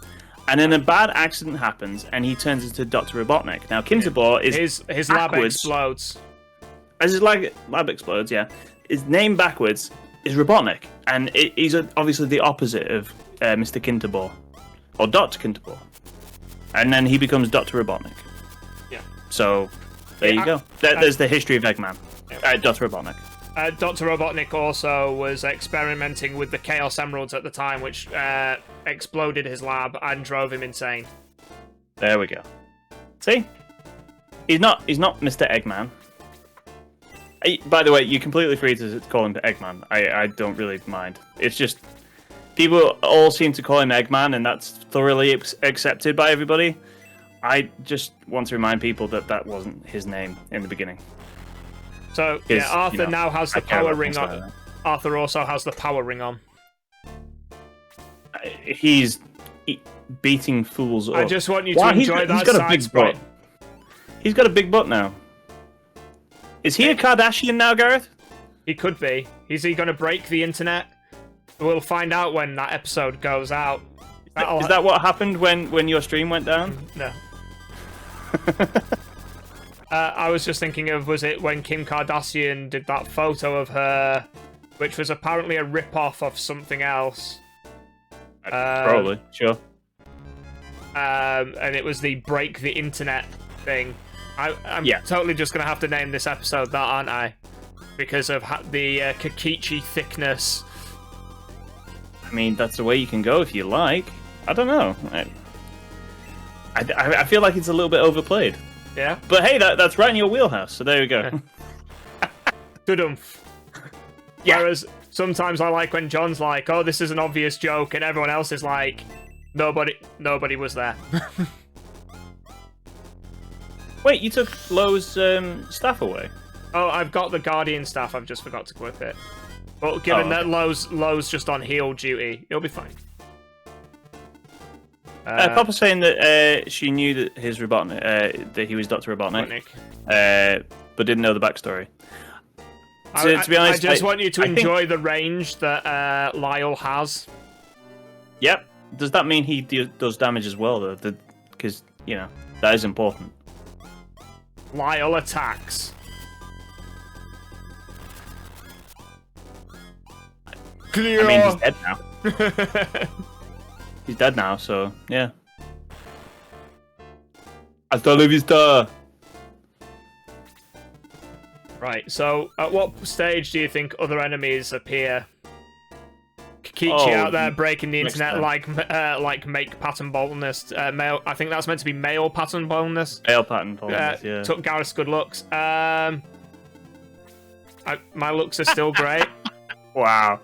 and then a bad accident happens, and he turns into Dr. Robotnik. Now, Kinterbor is his lab explodes. As his lab explodes, yeah. His name backwards is Robotnik, and he's obviously the opposite of Mr. Kinterbor, or Dr. Kinterbor. And then he becomes Dr. Robotnik. Yeah. So, there you go. There's the history of Eggman. Yeah. Dr. Robotnik. Dr. Robotnik also was experimenting with the Chaos Emeralds at the time, which exploded his lab and drove him insane. There we go. See? He's not Mr. Eggman. By the way, you're completely free to call him Eggman. I don't really mind. It's just... People all seem to call him Eggman, and that's thoroughly accepted by everybody. I just want to remind people that that wasn't his name in the beginning. So yeah, Arthur now has the power ring on. Like Arthur also has the power ring on. He's beating fools up. I just want you to enjoy that side sprite. He's got a big butt now. Is he a Kardashian now, Gareth? He could be. Is he going to break the internet? We'll find out when that episode goes out. Is that what happened when your stream went down? No. I was just thinking of, was it when Kim Kardashian did that photo of her, which was apparently a rip-off of something else. Probably, sure. And it was the break the internet thing. I'm totally just going to have to name this episode that, aren't I? Because of the Kakichi thickness. I mean, that's the way you can go if you like. I don't know. I feel like it's a little bit overplayed. Yeah. But hey, that's right in your wheelhouse, so there we go. Good-umph. Yeah. Whereas sometimes I like when John's like, oh, this is an obvious joke, and everyone else is like, nobody was there. Wait, you took Lowe's staff away? Oh, I've got the Guardian staff, I've just forgot to equip it. But given that Lowe's just on heal duty, it'll be fine. Papa's saying that she knew that his Robotnik, that he was Dr. Robotnik, but didn't know the backstory. To be honest, I just want you to enjoy the range that Lyle has. Yep. Does that mean he does damage as well, though? Because, you know, that is important. Lyle attacks. Clear. I mean, he's dead now. He's dead now, so, yeah. Hasta la vista! Right, so at what stage do you think other enemies appear? Kikichi out there breaking the internet like make pattern boldness. Male, I think that's meant to be male pattern boldness. Male pattern boldness, yeah. Took Gareth's good looks. My looks are still great. Wow.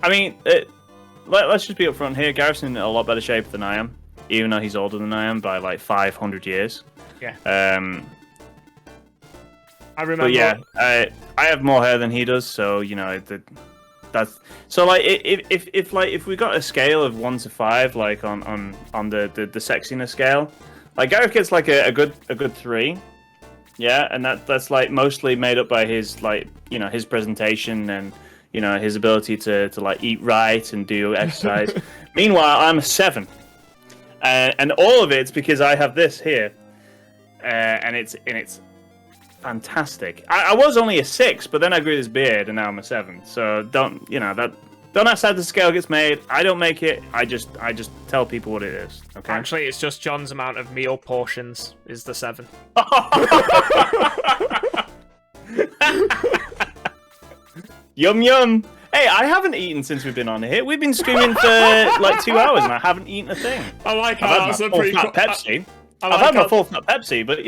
I mean, let's just be upfront here. Gareth's in a lot better shape than I am, even though he's older than I am by like 500 years. Yeah. I remember. But yeah, I have more hair than he does, so you know that's so like if we got a scale of 1 to 5, like on the sexiness scale, like Gareth gets like a good 3. Yeah, and that's like mostly made up by his like his presentation and his ability to like eat right and do exercise. Meanwhile, I'm a 7, and all of it's because I have this here, and it's fantastic. I was only a 6, but then I grew this beard, and now I'm a 7. So don't ask how the scale gets made. I don't make it. I just tell people what it is. Okay. Actually, it's just John's amount of meal portions is the 7. Yum yum. Hey, I haven't eaten since we've been on here. We've been streaming for like 2 hours, and I haven't eaten a thing. I like how that's a Pepsi. I've had my full fat Pepsi, but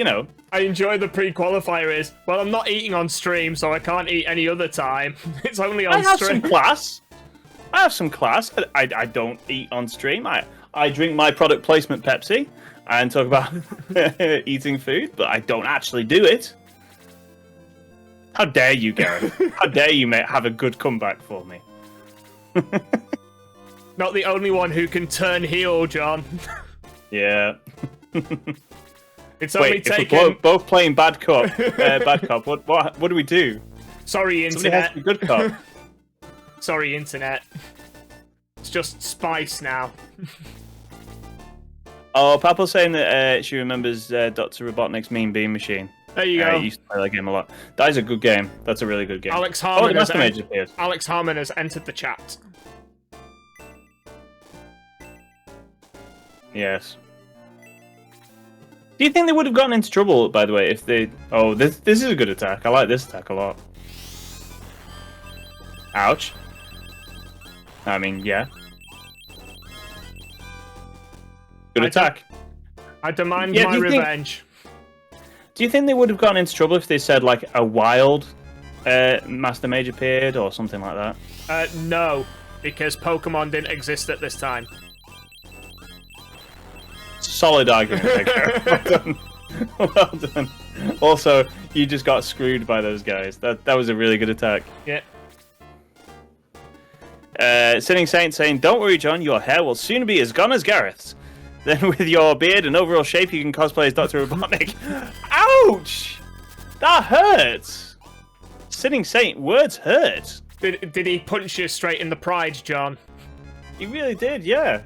I enjoy the pre-qualifier is, well, I'm not eating on stream, so I can't eat any other time. It's only on stream. I have some class. I have some class. I don't eat on stream. I drink my product placement Pepsi and talk about eating food, but I don't actually do it. How dare you, Gareth? How dare you have a good comeback for me? Not the only one who can turn heel, John. Yeah. It's only taken. If we're both playing bad cop. What do we do? Sorry, internet. Somebody has to be good cop. Sorry, internet. It's just spice now. Oh, Papa's saying that she remembers Dr. Robotnik's Mean Bean Machine. There you go. I used to play that game a lot. That is a good game. That's a really good game. Alex Harmon has entered the chat. Yes. Do you think they would have gotten into trouble, by the way, if they... Oh, this is a good attack. I like this attack a lot. Ouch. I mean, yeah. Good attack. I demand my revenge. Do you think they would have gotten into trouble if they said, like, a wild Master Mage appeared or something like that? No, because Pokemon didn't exist at this time. solid argument, Edgar. Well done. Well done. Also, you just got screwed by those guys. That was a really good attack. Yeah. Sinning Saint saying, "Don't worry, John. Your hair will soon be as gone as Gareth's. Then, with your beard and overall shape, you can cosplay as Dr. Robotnik." Ouch! That hurts. Sinning Saint, words hurt. Did he punch you straight in the pride, John? He really did, yeah.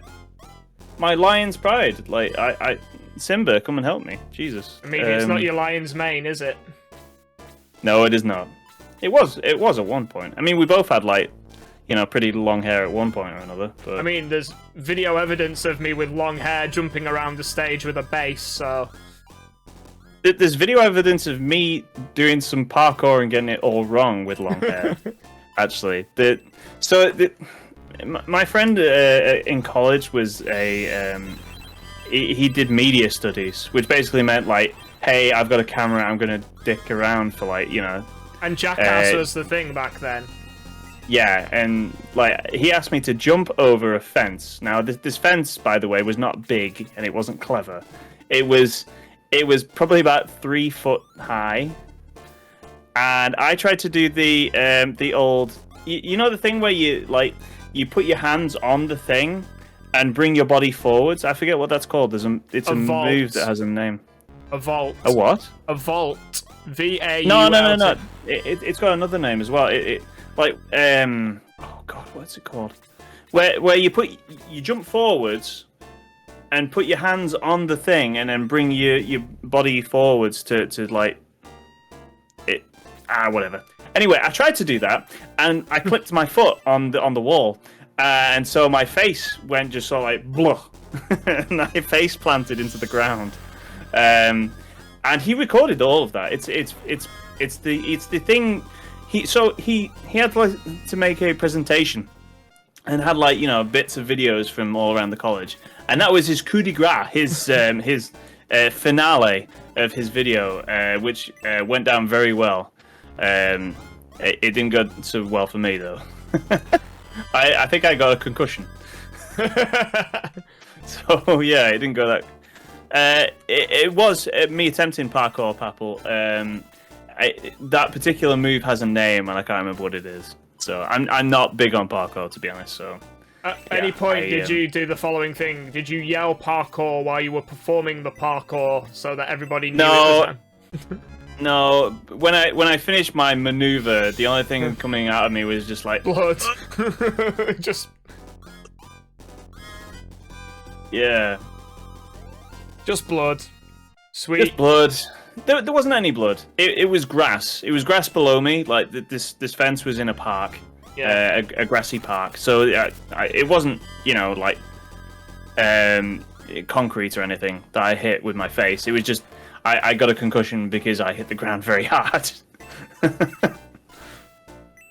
My lion's pride. Like, Simba, come and help me. Jesus. I mean, it's not your lion's mane, is it? No, it is not. It was at one point. I mean, we both had, like, you know, pretty long hair at one point or another. But... I mean, there's video evidence of me with long hair jumping around the stage with a bass, so... There's video evidence of me doing some parkour and getting it all wrong with long hair, actually. My friend in college was he did media studies, which basically meant, like, hey, I've got a camera, I'm going to dick around for, like, you know... And Jackass was the thing back then. Yeah, and, like, he asked me to jump over a fence. Now, this fence, by the way, was not big, and it wasn't clever. It was probably about 3 foot high, and I tried to do the old, you know, the thing where you put your hands on the thing and bring your body forwards. I forget what that's called. It's a move that has a name. A vault. A what? A vault. VAULT. No. It's got another name as well. Oh god, what's it called? Where you jump forwards and put your hands on the thing and then bring your body forwards to like it. Whatever. Anyway, I tried to do that and I clipped my foot on the wall, and so my face went just sort of like blah, and I face planted into the ground. And he recorded all of that. It's the thing. He had to make a presentation and had, like, you know, bits of videos from all around the college, and that was his coup de grace, his finale of his video, which went down very well. It didn't go so well for me though. I think I got a concussion. So yeah, it didn't go that. It was me attempting parkour, Papple. That particular move has a name, and I can't remember what it is. So I'm not big on parkour, to be honest. So at any point did you do the following thing? Did you yell parkour while you were performing the parkour so that everybody knew it was them? No. When I finished my maneuver, the only thing coming out of me was just like blood. Just yeah. Just blood. Sweet. Just blood. There wasn't any blood. It was grass. It was grass below me. Like this fence was in a park, yeah, a grassy park. So it wasn't, you know, like concrete or anything that I hit with my face. It was just I got a concussion because I hit the ground very hard.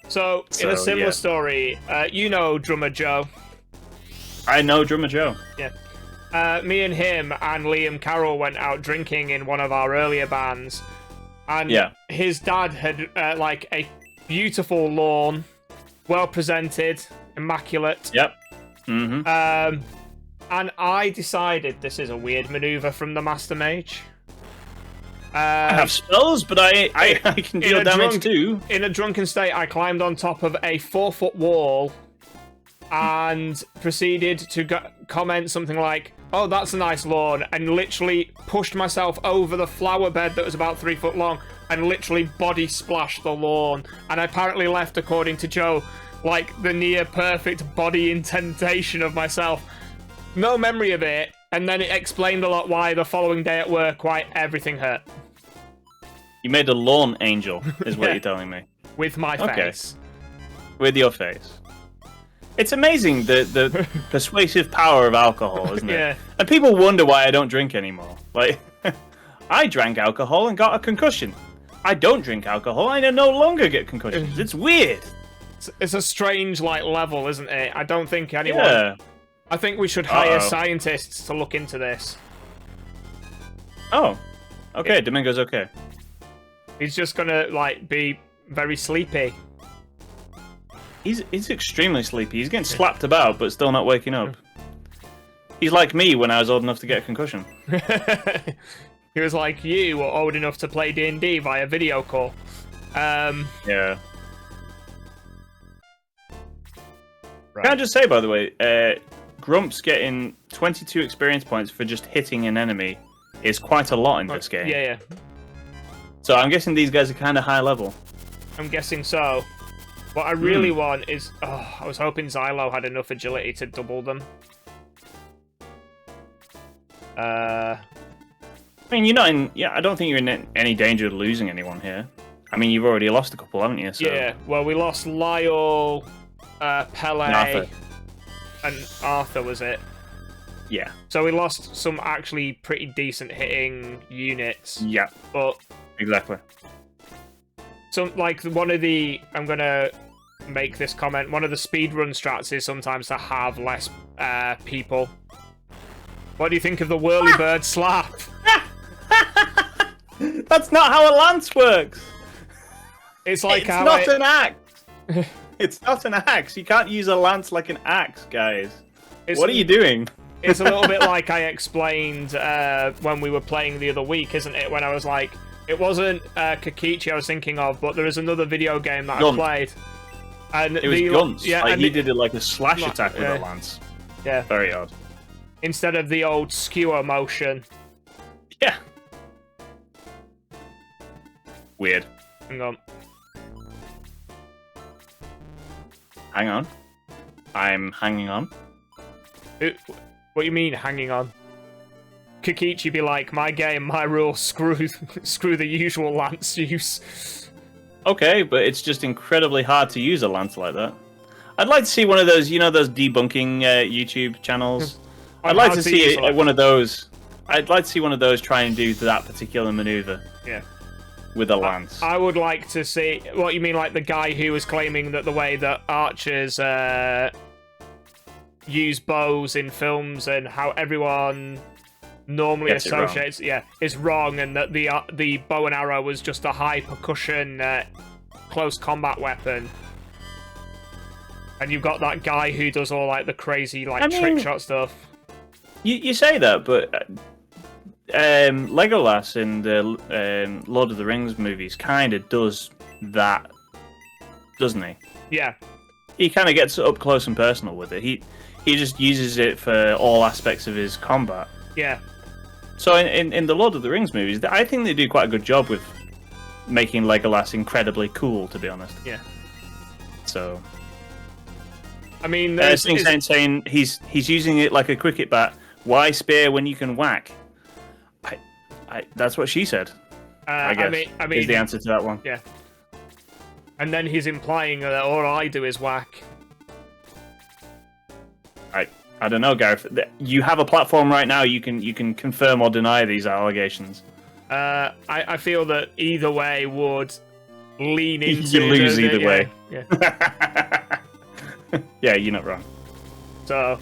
So in a similar story, you know Drummer Joe. I know Drummer Joe. Yeah. Me and him and Liam Carroll went out drinking in one of our earlier bands, and his dad had like a beautiful lawn, well presented, immaculate. Yep. Mm-hmm. And I decided this is a weird maneuver from the Master Mage. I have spells, but I can deal damage too. In a drunken state, I climbed on top of a 4-foot wall and proceeded to comment something like, "Oh, that's a nice lawn," and literally pushed myself over the flower bed that was about 3 foot long and literally body splashed the lawn. And I apparently left, according to Joe, like the near perfect body indentation of myself. No memory of it, and then it explained a lot why the following day at work, why everything hurt. You made a lawn angel, is what you're telling me. With my face. With your face. It's amazing the persuasive power of alcohol, isn't it? Yeah. And people wonder why I don't drink anymore. Like, I drank alcohol and got a concussion. I don't drink alcohol, I no longer get concussions. It's weird. It's a strange, like, level, isn't it? I don't think anyone... Yeah. I think we should hire scientists to look into this. Oh. Okay, Domingo's okay. He's just gonna, like, be very sleepy. He's extremely sleepy. He's getting slapped about, but still not waking up. He's like me when I was old enough to get a concussion. He was like you were old enough to play D&D via video call. Yeah. Right. Can I just say, by the way, Grump's getting 22 experience points for just hitting an enemy is quite a lot in this game. Yeah, yeah. So I'm guessing these guys are kind of high level. I'm guessing so. What I really want is... Oh, I was hoping Xylo had enough agility to double them. I mean, you're not in... Yeah, I don't think you're in any danger of losing anyone here. I mean, you've already lost a couple, haven't you? So... Yeah, well, we lost Lyle, Pele, and Arthur, was it? Yeah. So we lost some actually pretty decent hitting units. Yeah. But... Exactly. So, like, one of the... I'm gonna make this comment. One of the speedrun strats is sometimes to have less people. What do you think of the whirlybird slap? That's not how a lance works. It's like it's how not an axe. It's not an axe. You can't use a lance like an axe, guys. What are you doing? It's a little bit like I explained when we were playing the other week, isn't it? When I was like, it wasn't Kokichi I was thinking of, but there is another video game that I played. And it was guns. Yeah, like, and he did it like a slash attack with a lance. Yeah. Very odd. Instead of the old skewer motion. Yeah. Weird. Hang on. Hang on. I'm hanging on. What do you mean, hanging on? Kokichi be like, my game, my rules, screw the usual lance use. Okay, but it's just incredibly hard to use a lance like that. I'd like to see one of those, you know, those debunking YouTube channels. I'd like to see one of those. I'd like to see one of those try and do that particular maneuver. Yeah. With a lance. I would like to see... What, you mean like the guy who was claiming that the way that archers use bows in films and how everyone normally associates... is wrong, and that the bow and arrow was just a high percussion close combat weapon. And you've got that guy who does all like the crazy trick shot stuff. You say that, but Legolas in the Lord of the Rings movies kind of does that, doesn't he? Yeah. He kind of gets up close and personal with it. He just uses it for all aspects of his combat. Yeah. So in the Lord of the Rings movies, I think they do quite a good job with making Legolas incredibly cool, to be honest. Yeah. So... I mean, saying he's using it like a cricket bat. Why spear when you can whack? That's what she said. I guess I mean, is the answer to that one. Yeah. And then he's implying that all I do is whack. I don't know, Gareth. You have a platform right now. You can confirm or deny these allegations. I feel that either way would lean into... You lose either way. Yeah. Yeah, you're not wrong. So,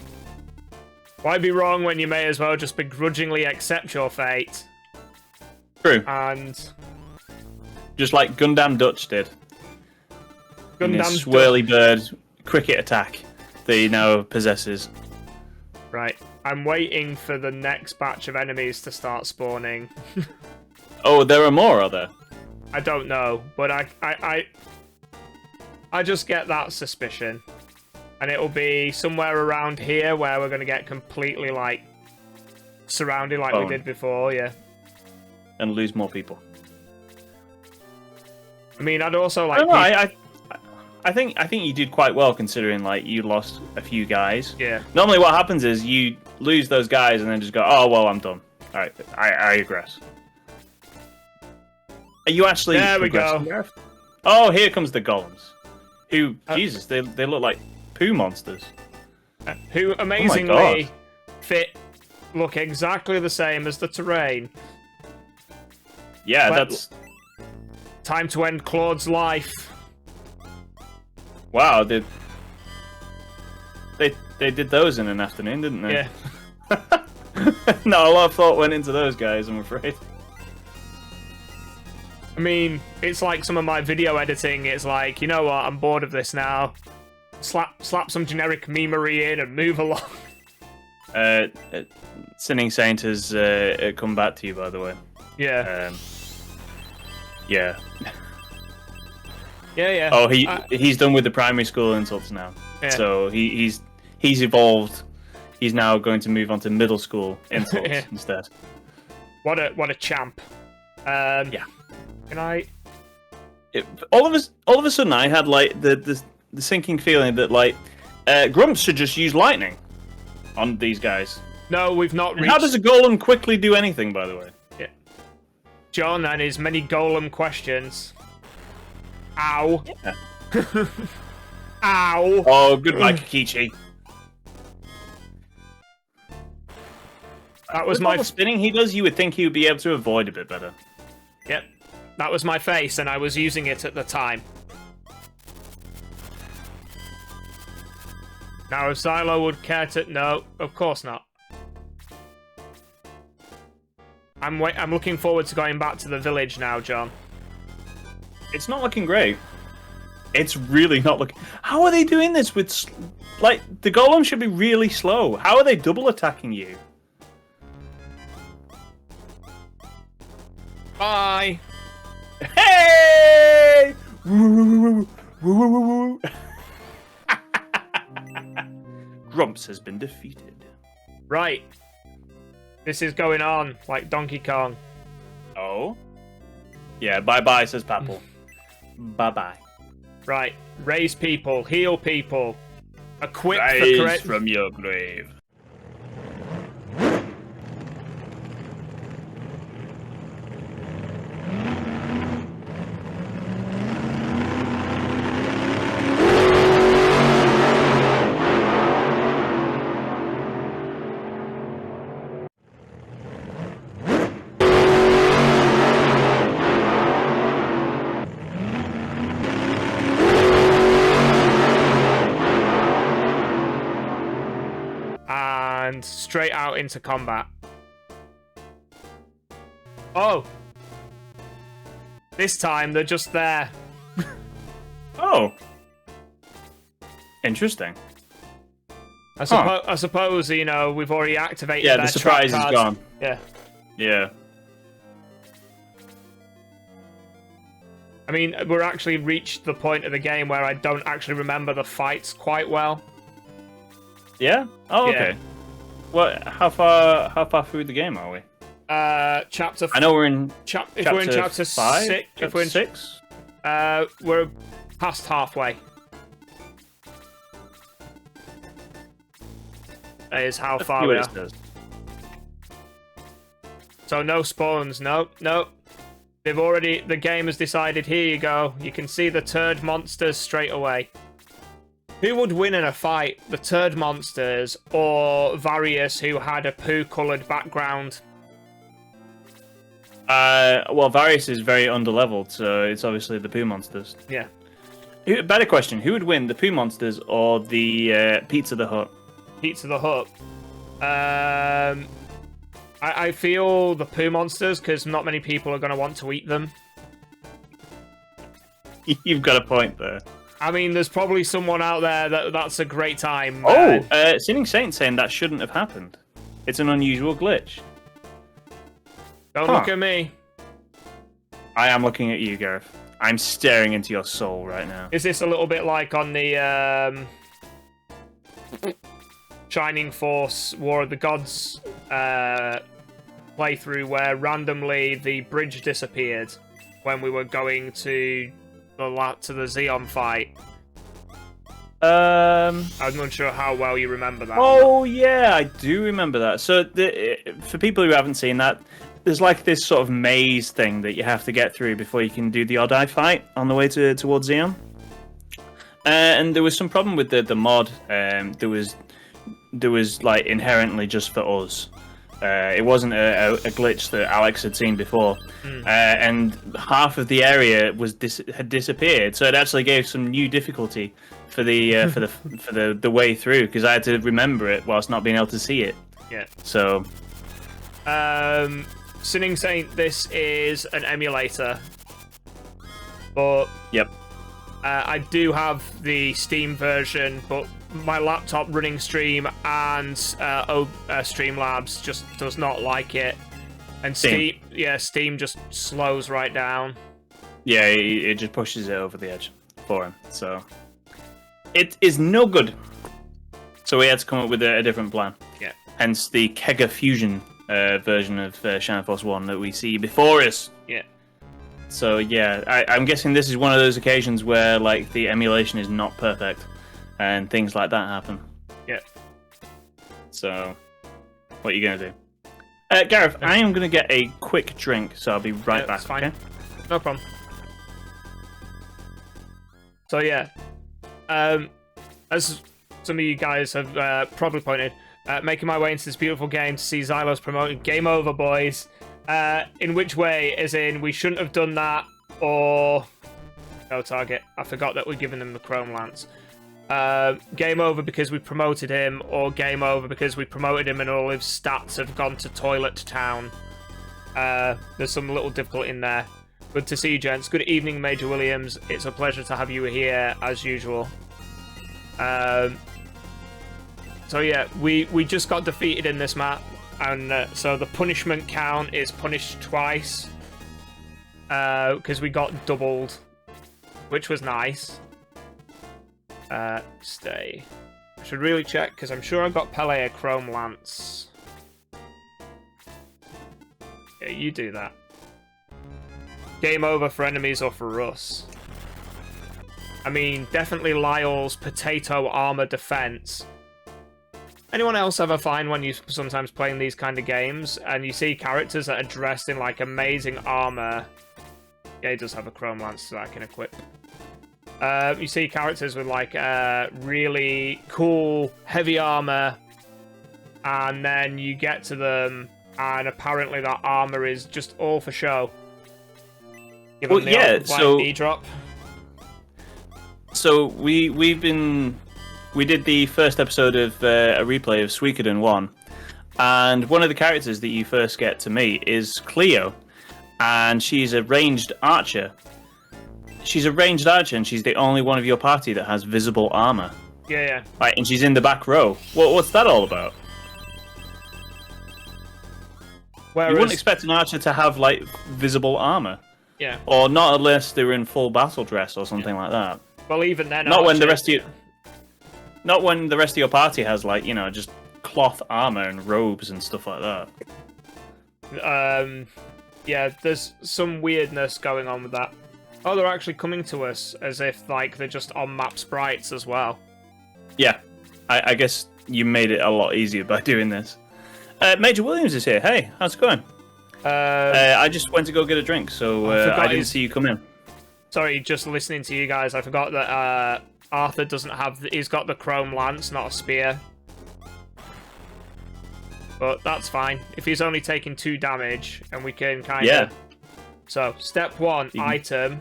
why be wrong when you may as well just begrudgingly accept your fate? True. And... just like Gundam Dutch did. Gundam swirly bird cricket attack that he now possesses. Right. I'm waiting for the next batch of enemies to start spawning. Oh, there are more, are there? I don't know, but I just get that suspicion. And it'll be somewhere around here where we're going to get completely, surrounded like we did before, yeah. And lose more people. I mean, I'd also like... I think you did quite well considering, you lost a few guys. Yeah. Normally what happens is you lose those guys and then just go, oh, well, I'm done. All right, I regress. Are you actually... There we go. Oh, here comes the golems. Who, Jesus, they look like poo monsters. Who amazingly look exactly the same as the terrain. Yeah, that's... Time to end Claude's life. Wow, they did those in an afternoon, didn't they? Yeah. No, a lot of thought went into those guys, I'm afraid. I mean, it's like some of my video editing. It's like, you know what? I'm bored of this now. Slap some generic memery in and move along. Sinning Saint has come back to you, by the way. Yeah. Yeah. Yeah. Oh, he's done with the primary school insults now. Yeah. So he's evolved. He's now going to move on to middle school insults instead. What a champ. Yeah. Can I? All of a sudden, I had like the sinking feeling that like Grumps should just use lightning on these guys. No, we've not reached... How does a golem quickly do anything, by the way? Yeah. John and his many golem questions. Ow. Yeah. Ow. Oh, goodbye, Kikichi. That was With all the spinning he does, you would think he would be able to avoid a bit better. Yep. That was my face, and I was using it at the time. Now, if Xylo would care to... No, of course not. I'm looking forward to going back to the village now, John. It's not looking great. It's really not looking... How are they doing this with... Like, the golem should be really slow. How are they double attacking you? Bye! Hey! Woo, woo, woo, woo. Grumps has been defeated. Right. This is going on like Donkey Kong. Oh? Yeah, bye-bye, says Papple. Bye-bye. Right. Raise people. Heal people. Equip Rise for correct... from your grave. And straight out into combat. Oh! This time they're just there. Oh. Interesting. I suppose, you know, we've already activated Yeah, their the surprise trap is cards. gone. Yeah. Yeah. I mean, we're actually reached the point of the game where I don't actually remember the fights quite well. Yeah? Oh, Yeah. okay. What? How far through the game are we? Chapter. I know we're in. If we're in chapter 5? 6, Chapter if we're in 6. we're past halfway. That is how Let's far see we what are. it says. So no spawns. Nope. They've already. The game has decided. Here you go. You can see the turd monsters straight away. Who would win in a fight? The turd monsters or Varius, who had a poo-coloured background? Well, Varius is very underleveled, so it's obviously the poo monsters. Yeah. Better question: who would win, the poo monsters or the Pizza the Hut? Pizza the Hut. I feel the poo monsters, because not many people are going to want to eat them. You've got a point there. I mean, there's probably someone out there that's a great time. Oh, Sinning Saint saying that shouldn't have happened. It's an unusual glitch. Don't look at me. I am looking at you, Gareth. I'm staring into your soul right now. Is this a little bit like on the Shining Force War of the Gods playthrough, where randomly the bridge disappeared when we were going to the Xeon fight? I'm not sure how well you remember that. Oh yeah, I do remember that. So for people who haven't seen that, there's like this sort of maze thing that you have to get through before you can do the odd eye fight on the way towards Xeon. And there was some problem with the mod. There was like inherently just for us. It wasn't a glitch that Alex had seen before, and half of the area had disappeared. So it actually gave some new difficulty for the for the way through, because I had to remember it whilst not being able to see it. Yeah. So, Sinning Saint, this is an emulator, but yep. I do have the Steam version, but my laptop running Stream and Streamlabs just does not like it. And Steam just slows right down. Yeah, it just pushes it over the edge for him. So it is no good. So we had to come up with a different plan. Yeah. Hence the Kega Fusion version of Shining Force 1 that we see before us. Yeah. So yeah, I'm guessing this is one of those occasions where like the emulation is not perfect and things like that happen. Yeah. So what are you going to do? Gareth, I am going to get a quick drink, so I'll be right back. That's fine. Okay? No problem. So yeah, as some of you guys have probably pointed, making my way into this beautiful game to see Xylos promoting Game Over, boys. In which way? As in, we shouldn't have done that, or... No target. I forgot that we're giving them the Chrome Lance. Game over because we promoted him, or game over because we promoted him and all his stats have gone to toilet town. There's some little difficulty in there. Good to see you, gents. Good evening, Major Williams. It's a pleasure to have you here, as usual. So yeah, we just got defeated in this map, and so the punishment count is punished twice. Because we got doubled, which was nice. Stay. I should really check, because I'm sure I got Pele a Chrome Lance. Yeah, you do that. Game over for enemies or for us? I mean, definitely Lyle's potato armor defense. Anyone else ever find when you sometimes playing these kind of games and you see characters that are dressed in like amazing armor? Yeah, he does have a Chrome Lance that I can equip. You see characters with like really cool heavy armor, and then you get to them, and apparently that armor is just all for show. Give them the old, so knee drop. So we did the first episode of a replay of Suikoden 1, and one of the characters that you first get to meet is Cleo, and she's a ranged archer. She's a ranged archer, and she's the only one of your party that has visible armor. Yeah. Right, and she's in the back row. What's that all about? Whereas, you wouldn't expect an archer to have like visible armor. Yeah. Or not unless they were in full battle dress or something like that. Well, even then, not when the rest of your party has like, you know, just cloth armor and robes and stuff like that. Yeah, there's some weirdness going on with that. Oh, they're actually coming to us as if like they're just on-map sprites as well. Yeah, I guess you made it a lot easier by doing this. Major Williams is here. Hey, how's it going? I just went to go get a drink, so I didn't see you come in. Sorry, just listening to you guys, I forgot that Arthur doesn't have... He's got the Chrome Lance, not a spear. But that's fine. If he's only taking 2 damage, and we can kind of... Yeah. So, step 1, item...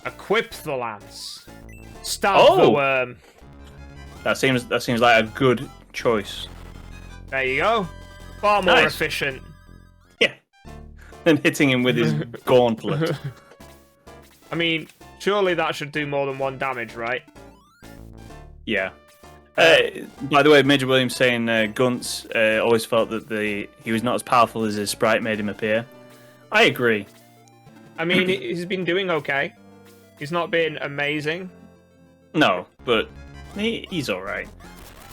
Equip the lance. Stab the worm. That seems like a good choice. There you go. Far more efficient. Yeah. Than hitting him with his gauntlet. I mean, surely that should do more than 1 damage, right? Yeah. By the way, Major Williams saying Guntz always felt that he was not as powerful as his sprite made him appear. I agree. I mean, he's been doing okay. He's not been amazing. No, but he's all right.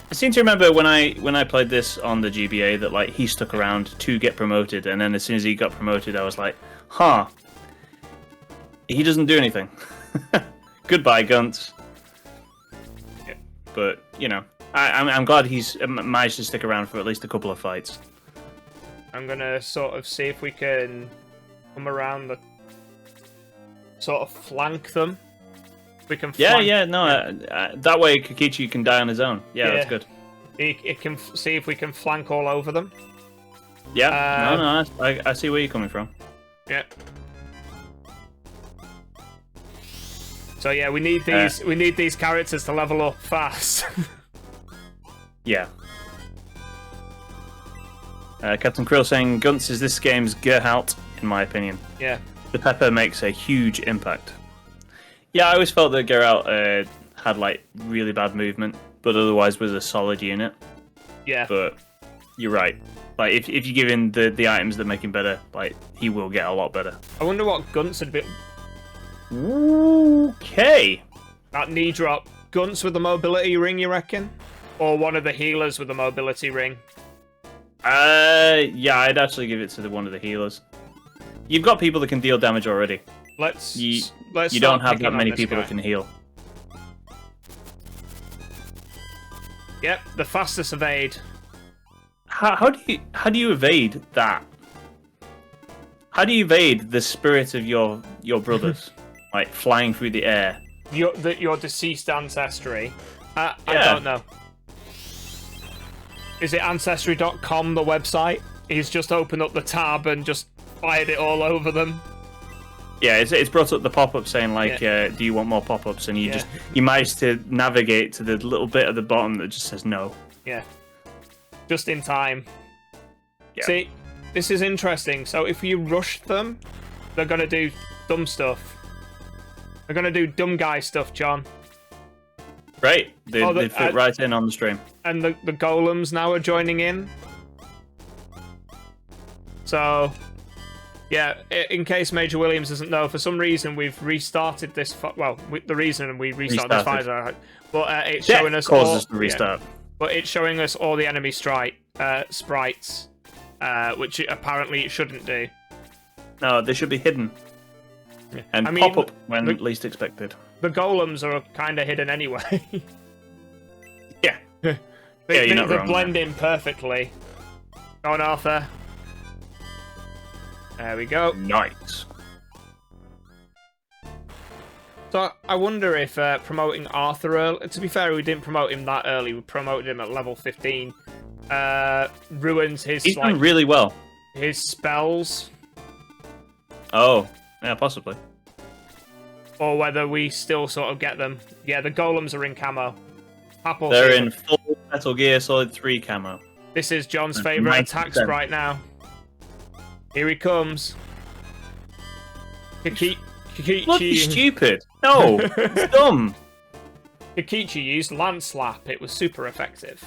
I seem to remember when I played this on the GBA that like he stuck around to get promoted, and then as soon as he got promoted, I was like, huh. He doesn't do anything. Goodbye, Guntz. Yeah. But you know, I'm glad he's managed to stick around for at least a couple of fights. I'm gonna sort of see if we can come around the sort of flank them. We can. Flank... that way Kokichi can die on his own. Yeah, that's good. It can see if we can flank all over them. Yeah, I see where you're coming from. Yeah. So yeah, we need these characters to level up fast. Yeah. Captain Krill saying Guntz is this game's Geralt, in my opinion. Yeah. The pepper makes a huge impact. Yeah, I always felt that Geralt had like really bad movement, but otherwise was a solid unit. Yeah. But you're right. Like if you give him the items that make him better, like he will get a lot better. I wonder what Gunts would be. Okay. That knee drop. Gunts with the mobility ring, you reckon? Or one of the healers with the mobility ring? Yeah, I'd actually give it to one of the healers. You've got people that can deal damage already. Let's You start don't have picking that on many this people guy. that can heal. Yep, the fastest evade. How do you evade that? How do you evade the spirit of your brothers, like flying through the air? Your deceased ancestry. I Yeah. don't know. Is it Ancestry.com, the website? He's just opened up the tab and just fired it all over them. Yeah, it's brought up the pop-up saying like, do you want more pop-ups? And you manage to navigate to the little bit at the bottom that just says no. Yeah. Just in time. Yeah. See, this is interesting. So if you rush them, they're gonna do dumb stuff. They're gonna do dumb guy stuff, John. Right, they fit right in on the stream. And the golems now are joining in. So, yeah, in case Major Williams doesn't know, for some reason we've restarted this. The reason we restarted this fight, but it's showing us causes us to restart. Yeah, but it's showing us all the enemy sprites, which apparently it shouldn't do. No, they should be hidden. Yeah. And pop up when least expected. The golems are kind of hidden anyway. Yeah. They you're not wrong blend in perfectly. Go on, Arthur. There we go. Nice. So I wonder if promoting Arthur early... To be fair, we didn't promote him that early. We promoted him at level 15. Ruins his... He's done really well. His spells. Oh, yeah, possibly. Or whether we still sort of get them. Yeah, the golems are in camo. Apple They're in full Metal Gear Solid 3 camo. This is John's favourite attack sprite now. Here he comes. Kikichi. Bloody stupid. No, it's dumb. Kikichi used Lance Slap. It was super effective.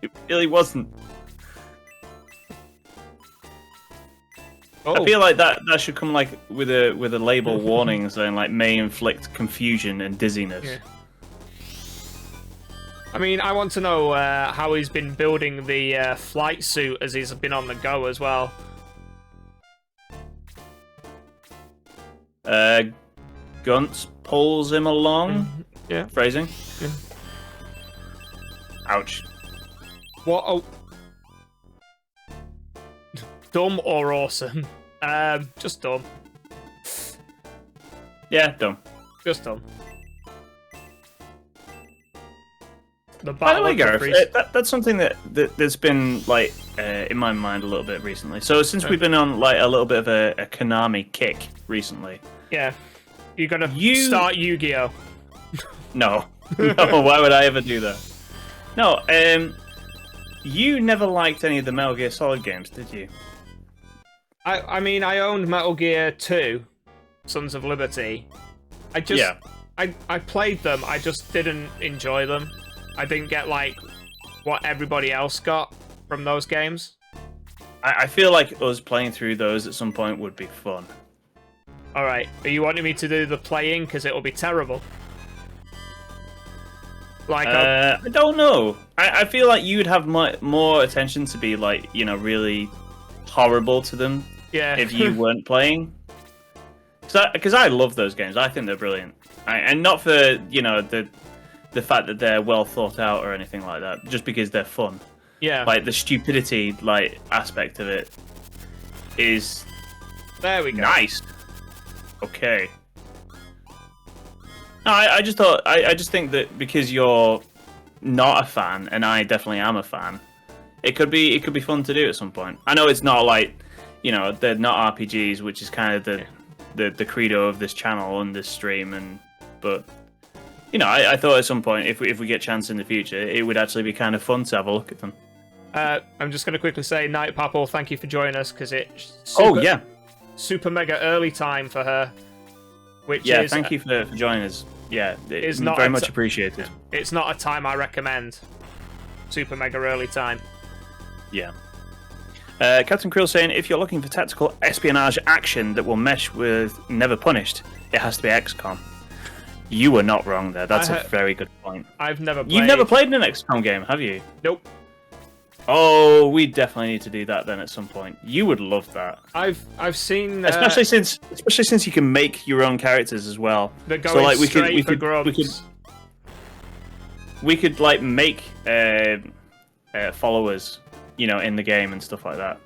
It really wasn't. Oh. I feel like that should come like with a label warning saying like may inflict confusion and dizziness. Yeah. I mean, I want to know how he's been building the flight suit as he's been on the go as well. Guntz pulls him along. Yeah. Phrasing. Yeah. Ouch. What? Oh. Dumb or awesome? Just dumb. Yeah, dumb. Just dumb. By the way, Gareth, that's something that's been like in my mind a little bit recently. So since we've been on like a little bit of a Konami kick recently. Yeah. You're gonna start Yu-Gi-Oh! No. No, why would I ever do that? No, you never liked any of the Metal Gear Solid games, did you? I mean, I owned Metal Gear 2, Sons of Liberty. I played them, I just didn't enjoy them. I didn't get, like, what everybody else got from those games. I feel like us playing through those at some point would be fun. Alright, are you wanting me to do the playing? Because it'll be terrible. Like, I don't know. I feel like you'd have more attention to be, like, you know, really horrible to them if you weren't playing. Because I love those games. I think they're brilliant. And not for, you know, the fact that they're well thought out or anything like that, just because they're fun. Yeah. Like, the stupidity, like, aspect of it is... There we go. Nice. Okay. No, I just thought... I just think that because you're not a fan, and I definitely am a fan, it could be fun to do at some point. I know it's not like, you know, they're not RPGs, which is kind of the credo of this channel and this stream, but... You know, I thought at some point, if we get a chance in the future, it would actually be kind of fun to have a look at them. I'm just going to quickly say, Night Papal, thank you for joining us, because it's super mega early time for her. Which is... thank you for joining us. Yeah, is it's not very much appreciated. It's not a time I recommend. Super mega early time. Yeah. Captain Krill saying, if you're looking for tactical espionage action that will mesh with Never Punished, it has to be XCOM. You were not wrong there. That's a very good point. I've never played... You've never played an XCOM game, have you? Nope. Oh, we definitely need to do that then at some point. You would love that. I've seen... especially since you can make your own characters as well. They're going straight for grubs. We could like make followers, you know, in the game and stuff like that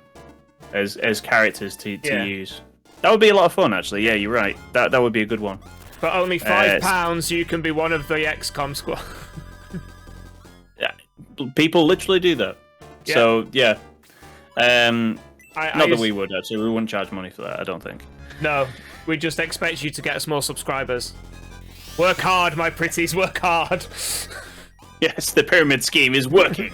as characters to use. That would be a lot of fun, actually. Yeah, you're right. That would be a good one. For only £5, you can be one of the XCOM squad. Yeah, people literally do that. Yeah. So yeah, not that we would actually. We wouldn't charge money for that. I don't think. No, we just expect you to get us more subscribers. Work hard, my pretties. Work hard. Yes, the pyramid scheme is working.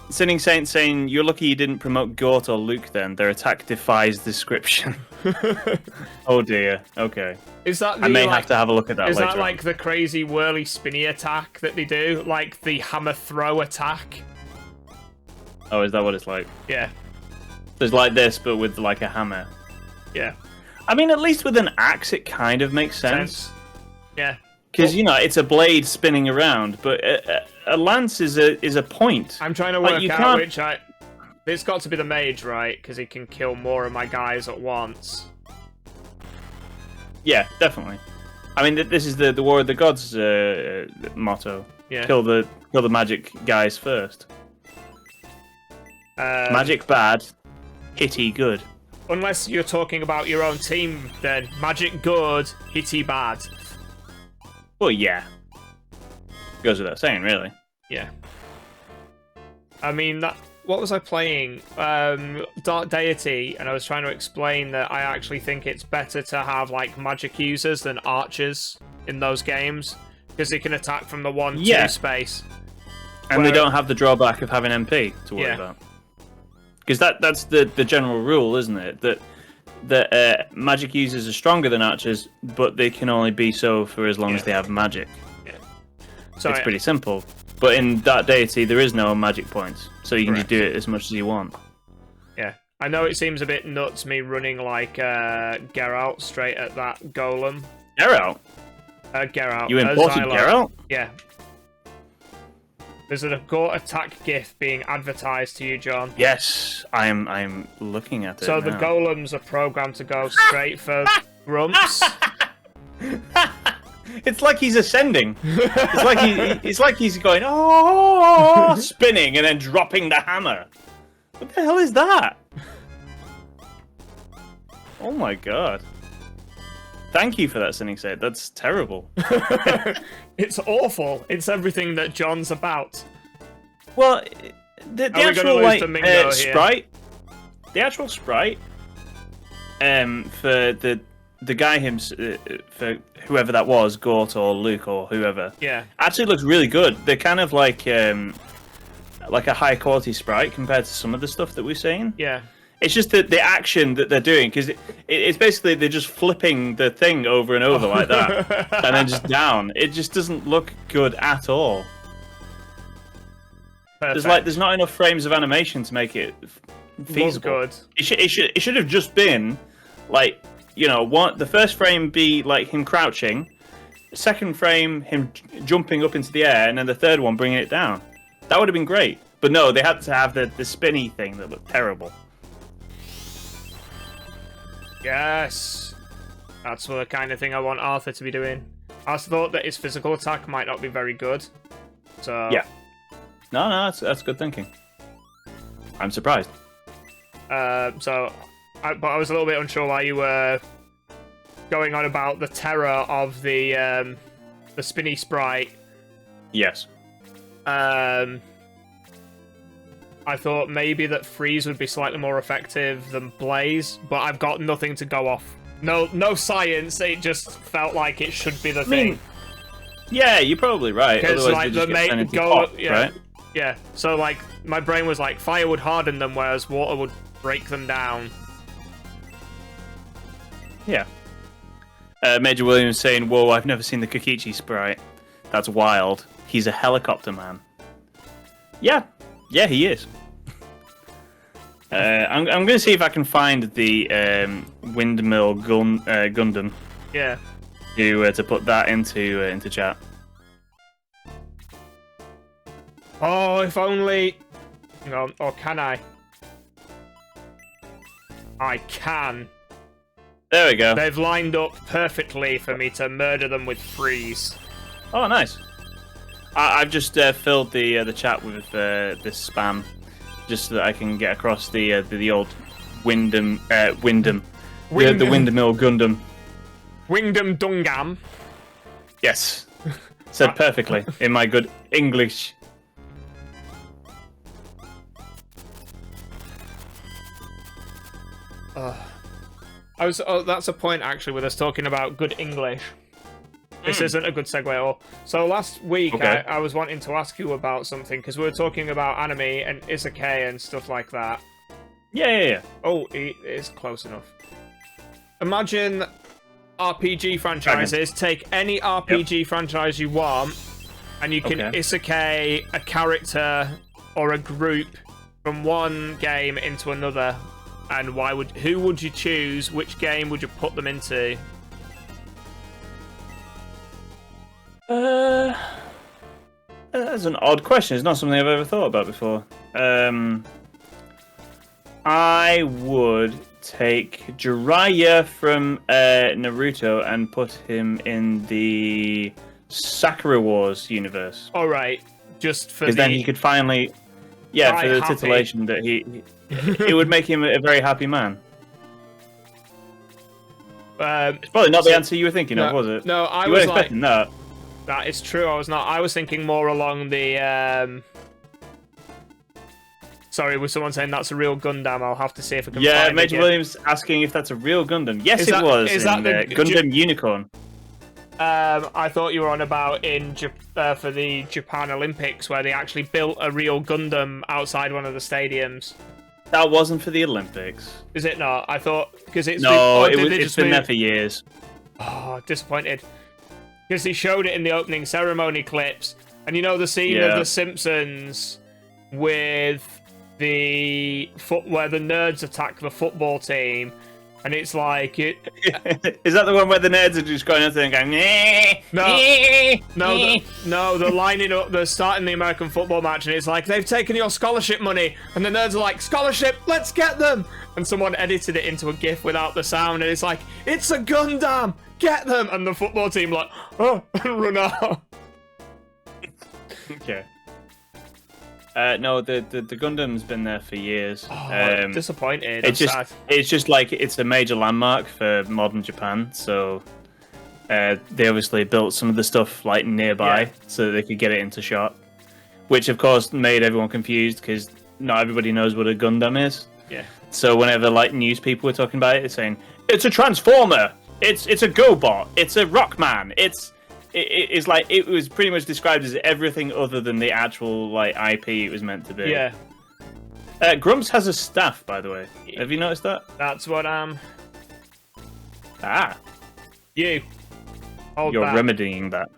Sinning Saint saying, you're lucky you didn't promote Gort or Luke then. Their attack defies description. Oh dear. Okay. Is that I may have to have a look at that later. Is that like the crazy whirly spinny attack that they do? Like the hammer throw attack? Oh, is that what it's like? Yeah. There's like this, but with like a hammer. Yeah. I mean, at least with an axe, it kind of makes sense. Yeah. Because, you know, it's a blade spinning around, but a lance is a point. I'm trying to work out which I... It's got to be the mage, right? Because he can kill more of my guys at once. Yeah, definitely. I mean, this is the War of the Gods motto. Yeah. Kill the magic guys first. Magic bad, hitty good. Unless you're talking about your own team, then magic good, hitty bad. Well, yeah. Goes without saying, really. Yeah. I mean, what was I playing? Dark Deity, and I was trying to explain that I actually think it's better to have like magic users than archers in those games, because they can attack from the 1-2 space. And they don't have the drawback of having MP to worry about. Because that's the general rule, isn't it? That magic users are stronger than archers, but they can only be so for as long as they have magic. Yeah. So it's pretty simple. But in Dark Deity, there is no magic points, so you can just do it as much as you want. Yeah. I know it seems a bit nuts me running like Geralt straight at that golem. Geralt? Geralt. You imported Geralt? Yeah. There's a Gort attack gif being advertised to you, John. Yes, I'm looking at it So now. the golems are programmed to go straight for grumps. It's like he's ascending. It's like he's going oh, spinning and then dropping the hammer. What the hell is that? Oh my god. Thank you for that, Sinning Said. That's terrible. It's awful. It's everything that John's about. Well, the actual like sprite, here? The actual sprite, for the guy for whoever that was, Gort or Luke or whoever, actually looks really good. They're kind of like a high quality sprite compared to some of the stuff that we've seen. Yeah. It's just the action that they're doing, because it's basically they're just flipping the thing over and over like that, and then just down. It just doesn't look good at all. Perfect. There's not enough frames of animation to make it feasible. Good. It should have just been like, you know, the first frame be like him crouching, the second frame him jumping up into the air, and then the third one bringing it down. That would have been great. But no, they had to have the spinny thing that looked terrible. Yes, that's the kind of thing I want Arthur to be doing. I thought that his physical attack might not be very good, so yeah. No, that's good thinking. I'm surprised. But I was a little bit unsure why you were going on about the terror of the spinny sprite. Yes. I thought maybe that Freeze would be slightly more effective than Blaze, but I've got nothing to go off. No science. It just felt like it should be the thing. Yeah, you're probably right. Because like the main goal, right? Yeah. So like my brain was like fire would harden them, whereas water would break them down. Yeah. Major Williams saying, "Whoa, I've never seen the Kokichi sprite. That's wild. He's a helicopter man." Yeah, he is. I'm going to see if I can find the windmill Gundam. Yeah. To put that into chat. Oh, if only. Hang on, or can I? I can. There we go. They've lined up perfectly for me to murder them with freeze. Oh, nice. I've just filled the chat with this spam, just so that I can get across the old Windham. The Windmill Gundam. Wingdom Dungam. Yes. Said perfectly in my good English. That's a point actually with us talking about good English. This isn't a good segue at all. So last week Okay. I was wanting to ask you about something because we were talking about anime and isekai and stuff like that. Yeah. Oh, it is close enough. Imagine RPG franchises. Take any RPG franchise you want, and you can isekai a character or a group from one game into another. And who would you choose? Which game would you put them into? That's an odd question. It's not something I've ever thought about before. I would take Jiraiya from Naruto and put him in the Sakura Wars universe. All right, just for because then he could finally, for the titillation that it would make him a very happy man. It's probably not the answer you were thinking of, was it? No, I you was weren't expecting that. That is true. I was not. I was thinking more along the. Sorry, was someone saying that's a real Gundam? I'll have to see if I can. Yeah, find Major it Williams asking if that's a real Gundam. Yes, it was. Is that the Gundam Unicorn? I thought you were on about for the Japan Olympics where they actually built a real Gundam outside one of the stadiums. That wasn't for the Olympics. Is it not? I thought because it's it's been there for years. Oh, disappointed. Because they showed it in the opening ceremony clips, and you know the scene of The Simpsons with where the nerds attack the football team, and it's like it. Is that the one where the nerds are just going out there and going? No, they're lining up. They're starting the American football match, and it's like they've taken your scholarship money, and the nerds are like, "Scholarship, let's get them!" And someone edited it into a GIF without the sound, and it's like, "It's a Gundam, get them!" And the football team like, "Oh," and run out. Okay. No, the Gundam's been there for years. Oh, disappointed. It's just like it's a major landmark for modern Japan. So they obviously built some of the stuff like nearby so that they could get it into shot, which of course made everyone confused because not everybody knows what a Gundam is. Yeah. So whenever like news people were talking about it, it's saying it's a transformer, it's a GoBot, it's a Rockman, it's like it was pretty much described as everything other than the actual like IP it was meant to be. Yeah. Grumps has a staff, by the way. Have you noticed that? That's what You're that. remedying that.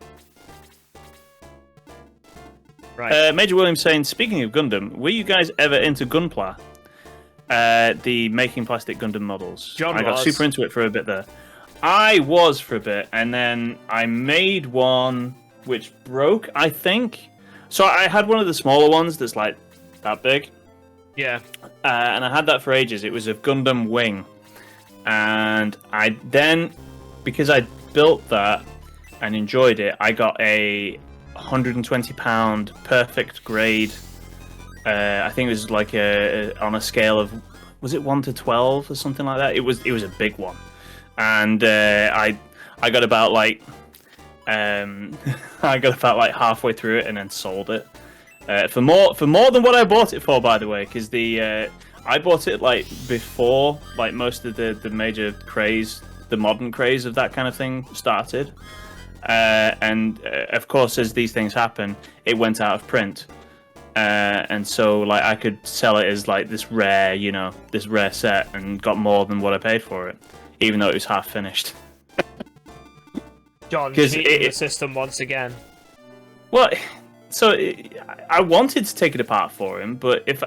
Right. Major Williams saying, speaking of Gundam, were you guys ever into Gunpla? The making plastic Gundam models. I got super into it for a bit there. I was for a bit, and then I made one which broke, I think. So I had one of the smaller ones that's like that big. Yeah. And I had that for ages. It was a Gundam Wing. And I then, because I built that and enjoyed it, I got a 120-pound perfect grade. I think it was like on a scale of, was it 1 to 12 or something like that? It was a big one. And I got about like halfway through it and then sold it for more than what I bought it for, by the way, because I bought it like before like most of the major craze, the modern craze of that kind of thing started, and of course as these things happen, it went out of print, and so like I could sell it as like this rare set and got more than what I paid for it, even though it was half finished. John, 'Cause cheating the system once again. Well, so I wanted to take it apart for him, but if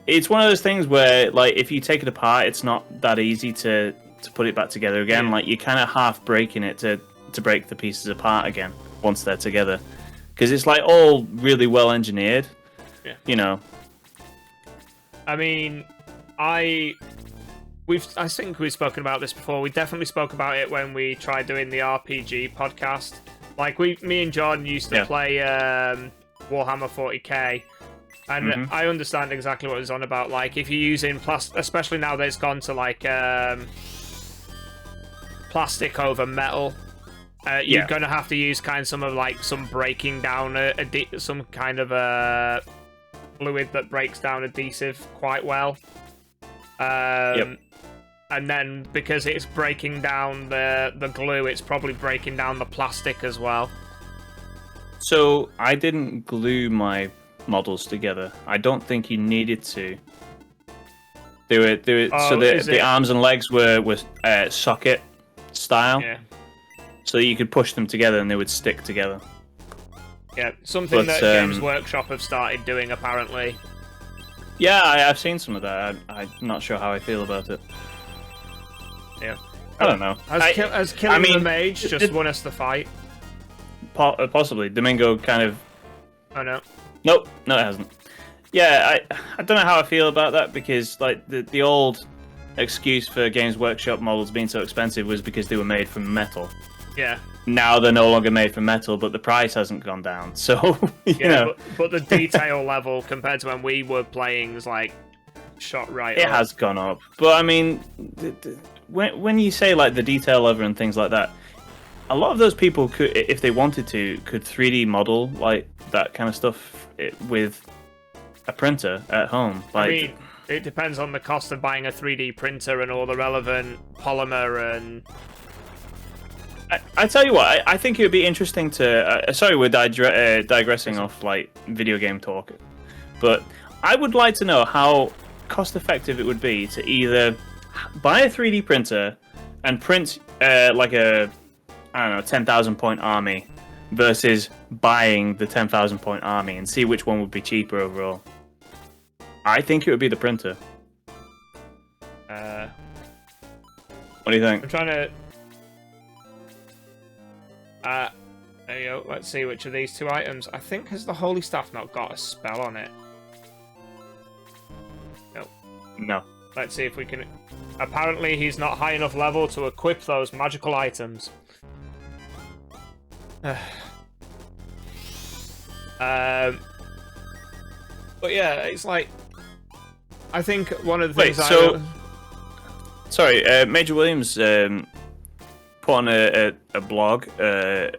it's one of those things where, like, if you take it apart, it's not that easy to put it back together again. Yeah. Like, you're kind of half breaking it to break the pieces apart again once they're together, because it's like all really well engineered. Yeah. You know. I mean, I think we've spoken about this before. We definitely spoke about it when we tried doing the RPG podcast. Like, me and John used to play Warhammer 40k, and I understand exactly what it's on about. Like, if you're using especially now that it's gone to like plastic over metal, you're gonna have to use kind of some breaking down some kind of a fluid that breaks down adhesive quite well. And then because it's breaking down the glue, it's probably breaking down the plastic as well. So I didn't glue my models together. I don't think you needed to. They were Oh, so the arms and legs were socket style. Yeah. So you could push them together and they would stick together. Yeah, something But, that Games Workshop have started doing apparently. Yeah, I've seen some of that. I'm not sure how I feel about it. Yeah. I don't know. Has killing the mage just won us the fight? Possibly. Domingo kind of... Oh, no. Nope, no it hasn't. Yeah, I don't know how I feel about that, because like the old excuse for Games Workshop models being so expensive was because they were made from metal. Yeah. Now they're no longer made from metal, but the price hasn't gone down. So, you know. But the detail level compared to when we were playing is like shot right up. It has gone up. But I mean, when you say like the detail level and things like that, a lot of those people could, if they wanted to, could 3D model like that kind of stuff with a printer at home. Like, I mean, it depends on the cost of buying a 3D printer and all the relevant polymer and... I tell you what, I think it would be interesting to... sorry, we're digressing off like video game talk, but I would like to know how cost-effective it would be to either buy a 3D printer and print like a, I don't know, 10,000 point army versus buying the 10,000 point army and see which one would be cheaper overall. I think it would be the printer. What do you think? I'm trying to... there you go. Let's see which of these two items. I think, has the Holy Staff not got a spell on it? No. No. Let's see if we can... Apparently he's not high enough level to equip those magical items. But yeah, it's like... I think one of the things Sorry, Major Williams put on a blog, a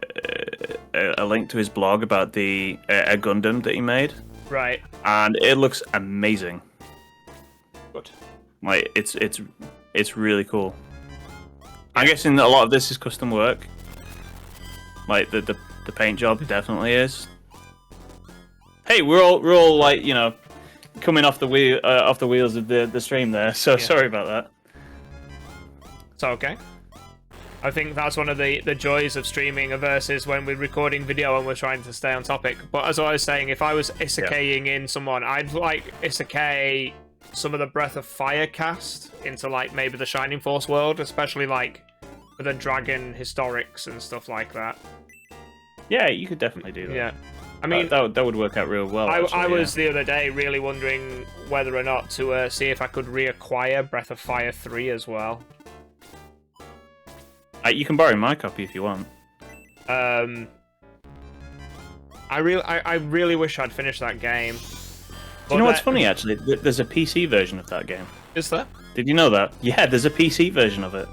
link to his blog about a Gundam that he made. Right. And it looks amazing. Good. Like, it's really cool. I'm guessing a lot of this is custom work. Like, the paint job definitely is. Hey, we're all like, you know, coming off the wheels of the stream there, so sorry about that. It's okay. I think that's one of the joys of streaming versus when we're recording video and we're trying to stay on topic. But as I was saying, if I was isekaiing in someone, I'd like isekai some of the Breath of Fire cast into like maybe the Shining Force world, especially like with the dragon historics and stuff like that. Yeah, you could definitely do that. Yeah. I mean, that would work out real well. I was the other day really wondering whether or not to see if I could reacquire Breath of Fire 3 as well. You can borrow my copy if you want. I really wish I'd finished that game. Do you know what's funny, actually? There's a PC version of that game. Is there? Did you know that? Yeah, there's a PC version of it.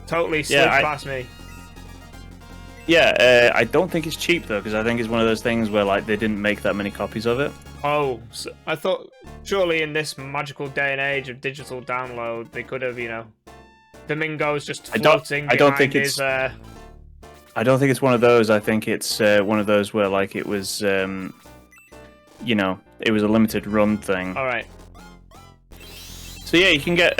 Totally slipped past me. Yeah, I don't think it's cheap, though, because I think it's one of those things where like they didn't make that many copies of it. Oh, so I thought surely in this magical day and age of digital download, they could have, you know... Domingo's just floating I don't think it's one of those. I think it's one of those where like it was, you know, it was a limited run thing. All right. So yeah, you can get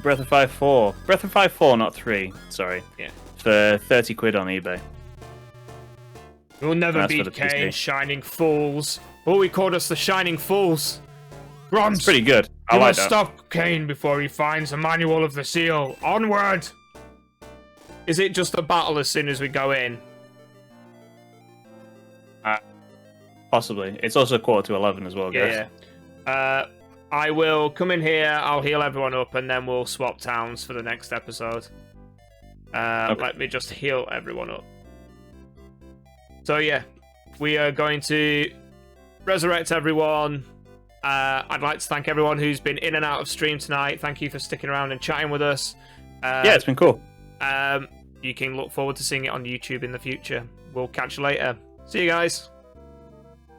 Breath of Fire 4. Breath of Fire 4, not 3. Sorry. Yeah. for 30 quid on eBay. You'll never That's for beat the PC. Kane, Shining Fools. Oh, he called us the Shining Fools. Grunts, It's pretty good. I you like must that. stop Kane before he finds a manual of the seal. Onward! Is it just a battle as soon as we go in? Possibly. It's also 11:15 as well, guys. Yeah. I will come in here, I'll heal everyone up, and then we'll swap towns for the next episode. Okay. Let me just heal everyone up. So yeah, we are going to resurrect everyone. I'd like to thank everyone who's been in and out of stream tonight. Thank you for sticking around and chatting with us. Yeah, it's been cool. You can look forward to seeing it on YouTube in the future. We'll catch you later. See you guys.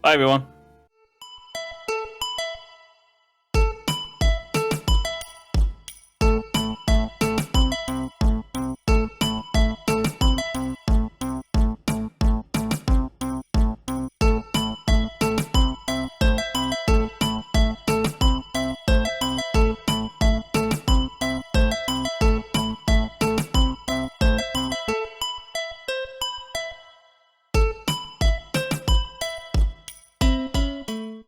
Bye, everyone.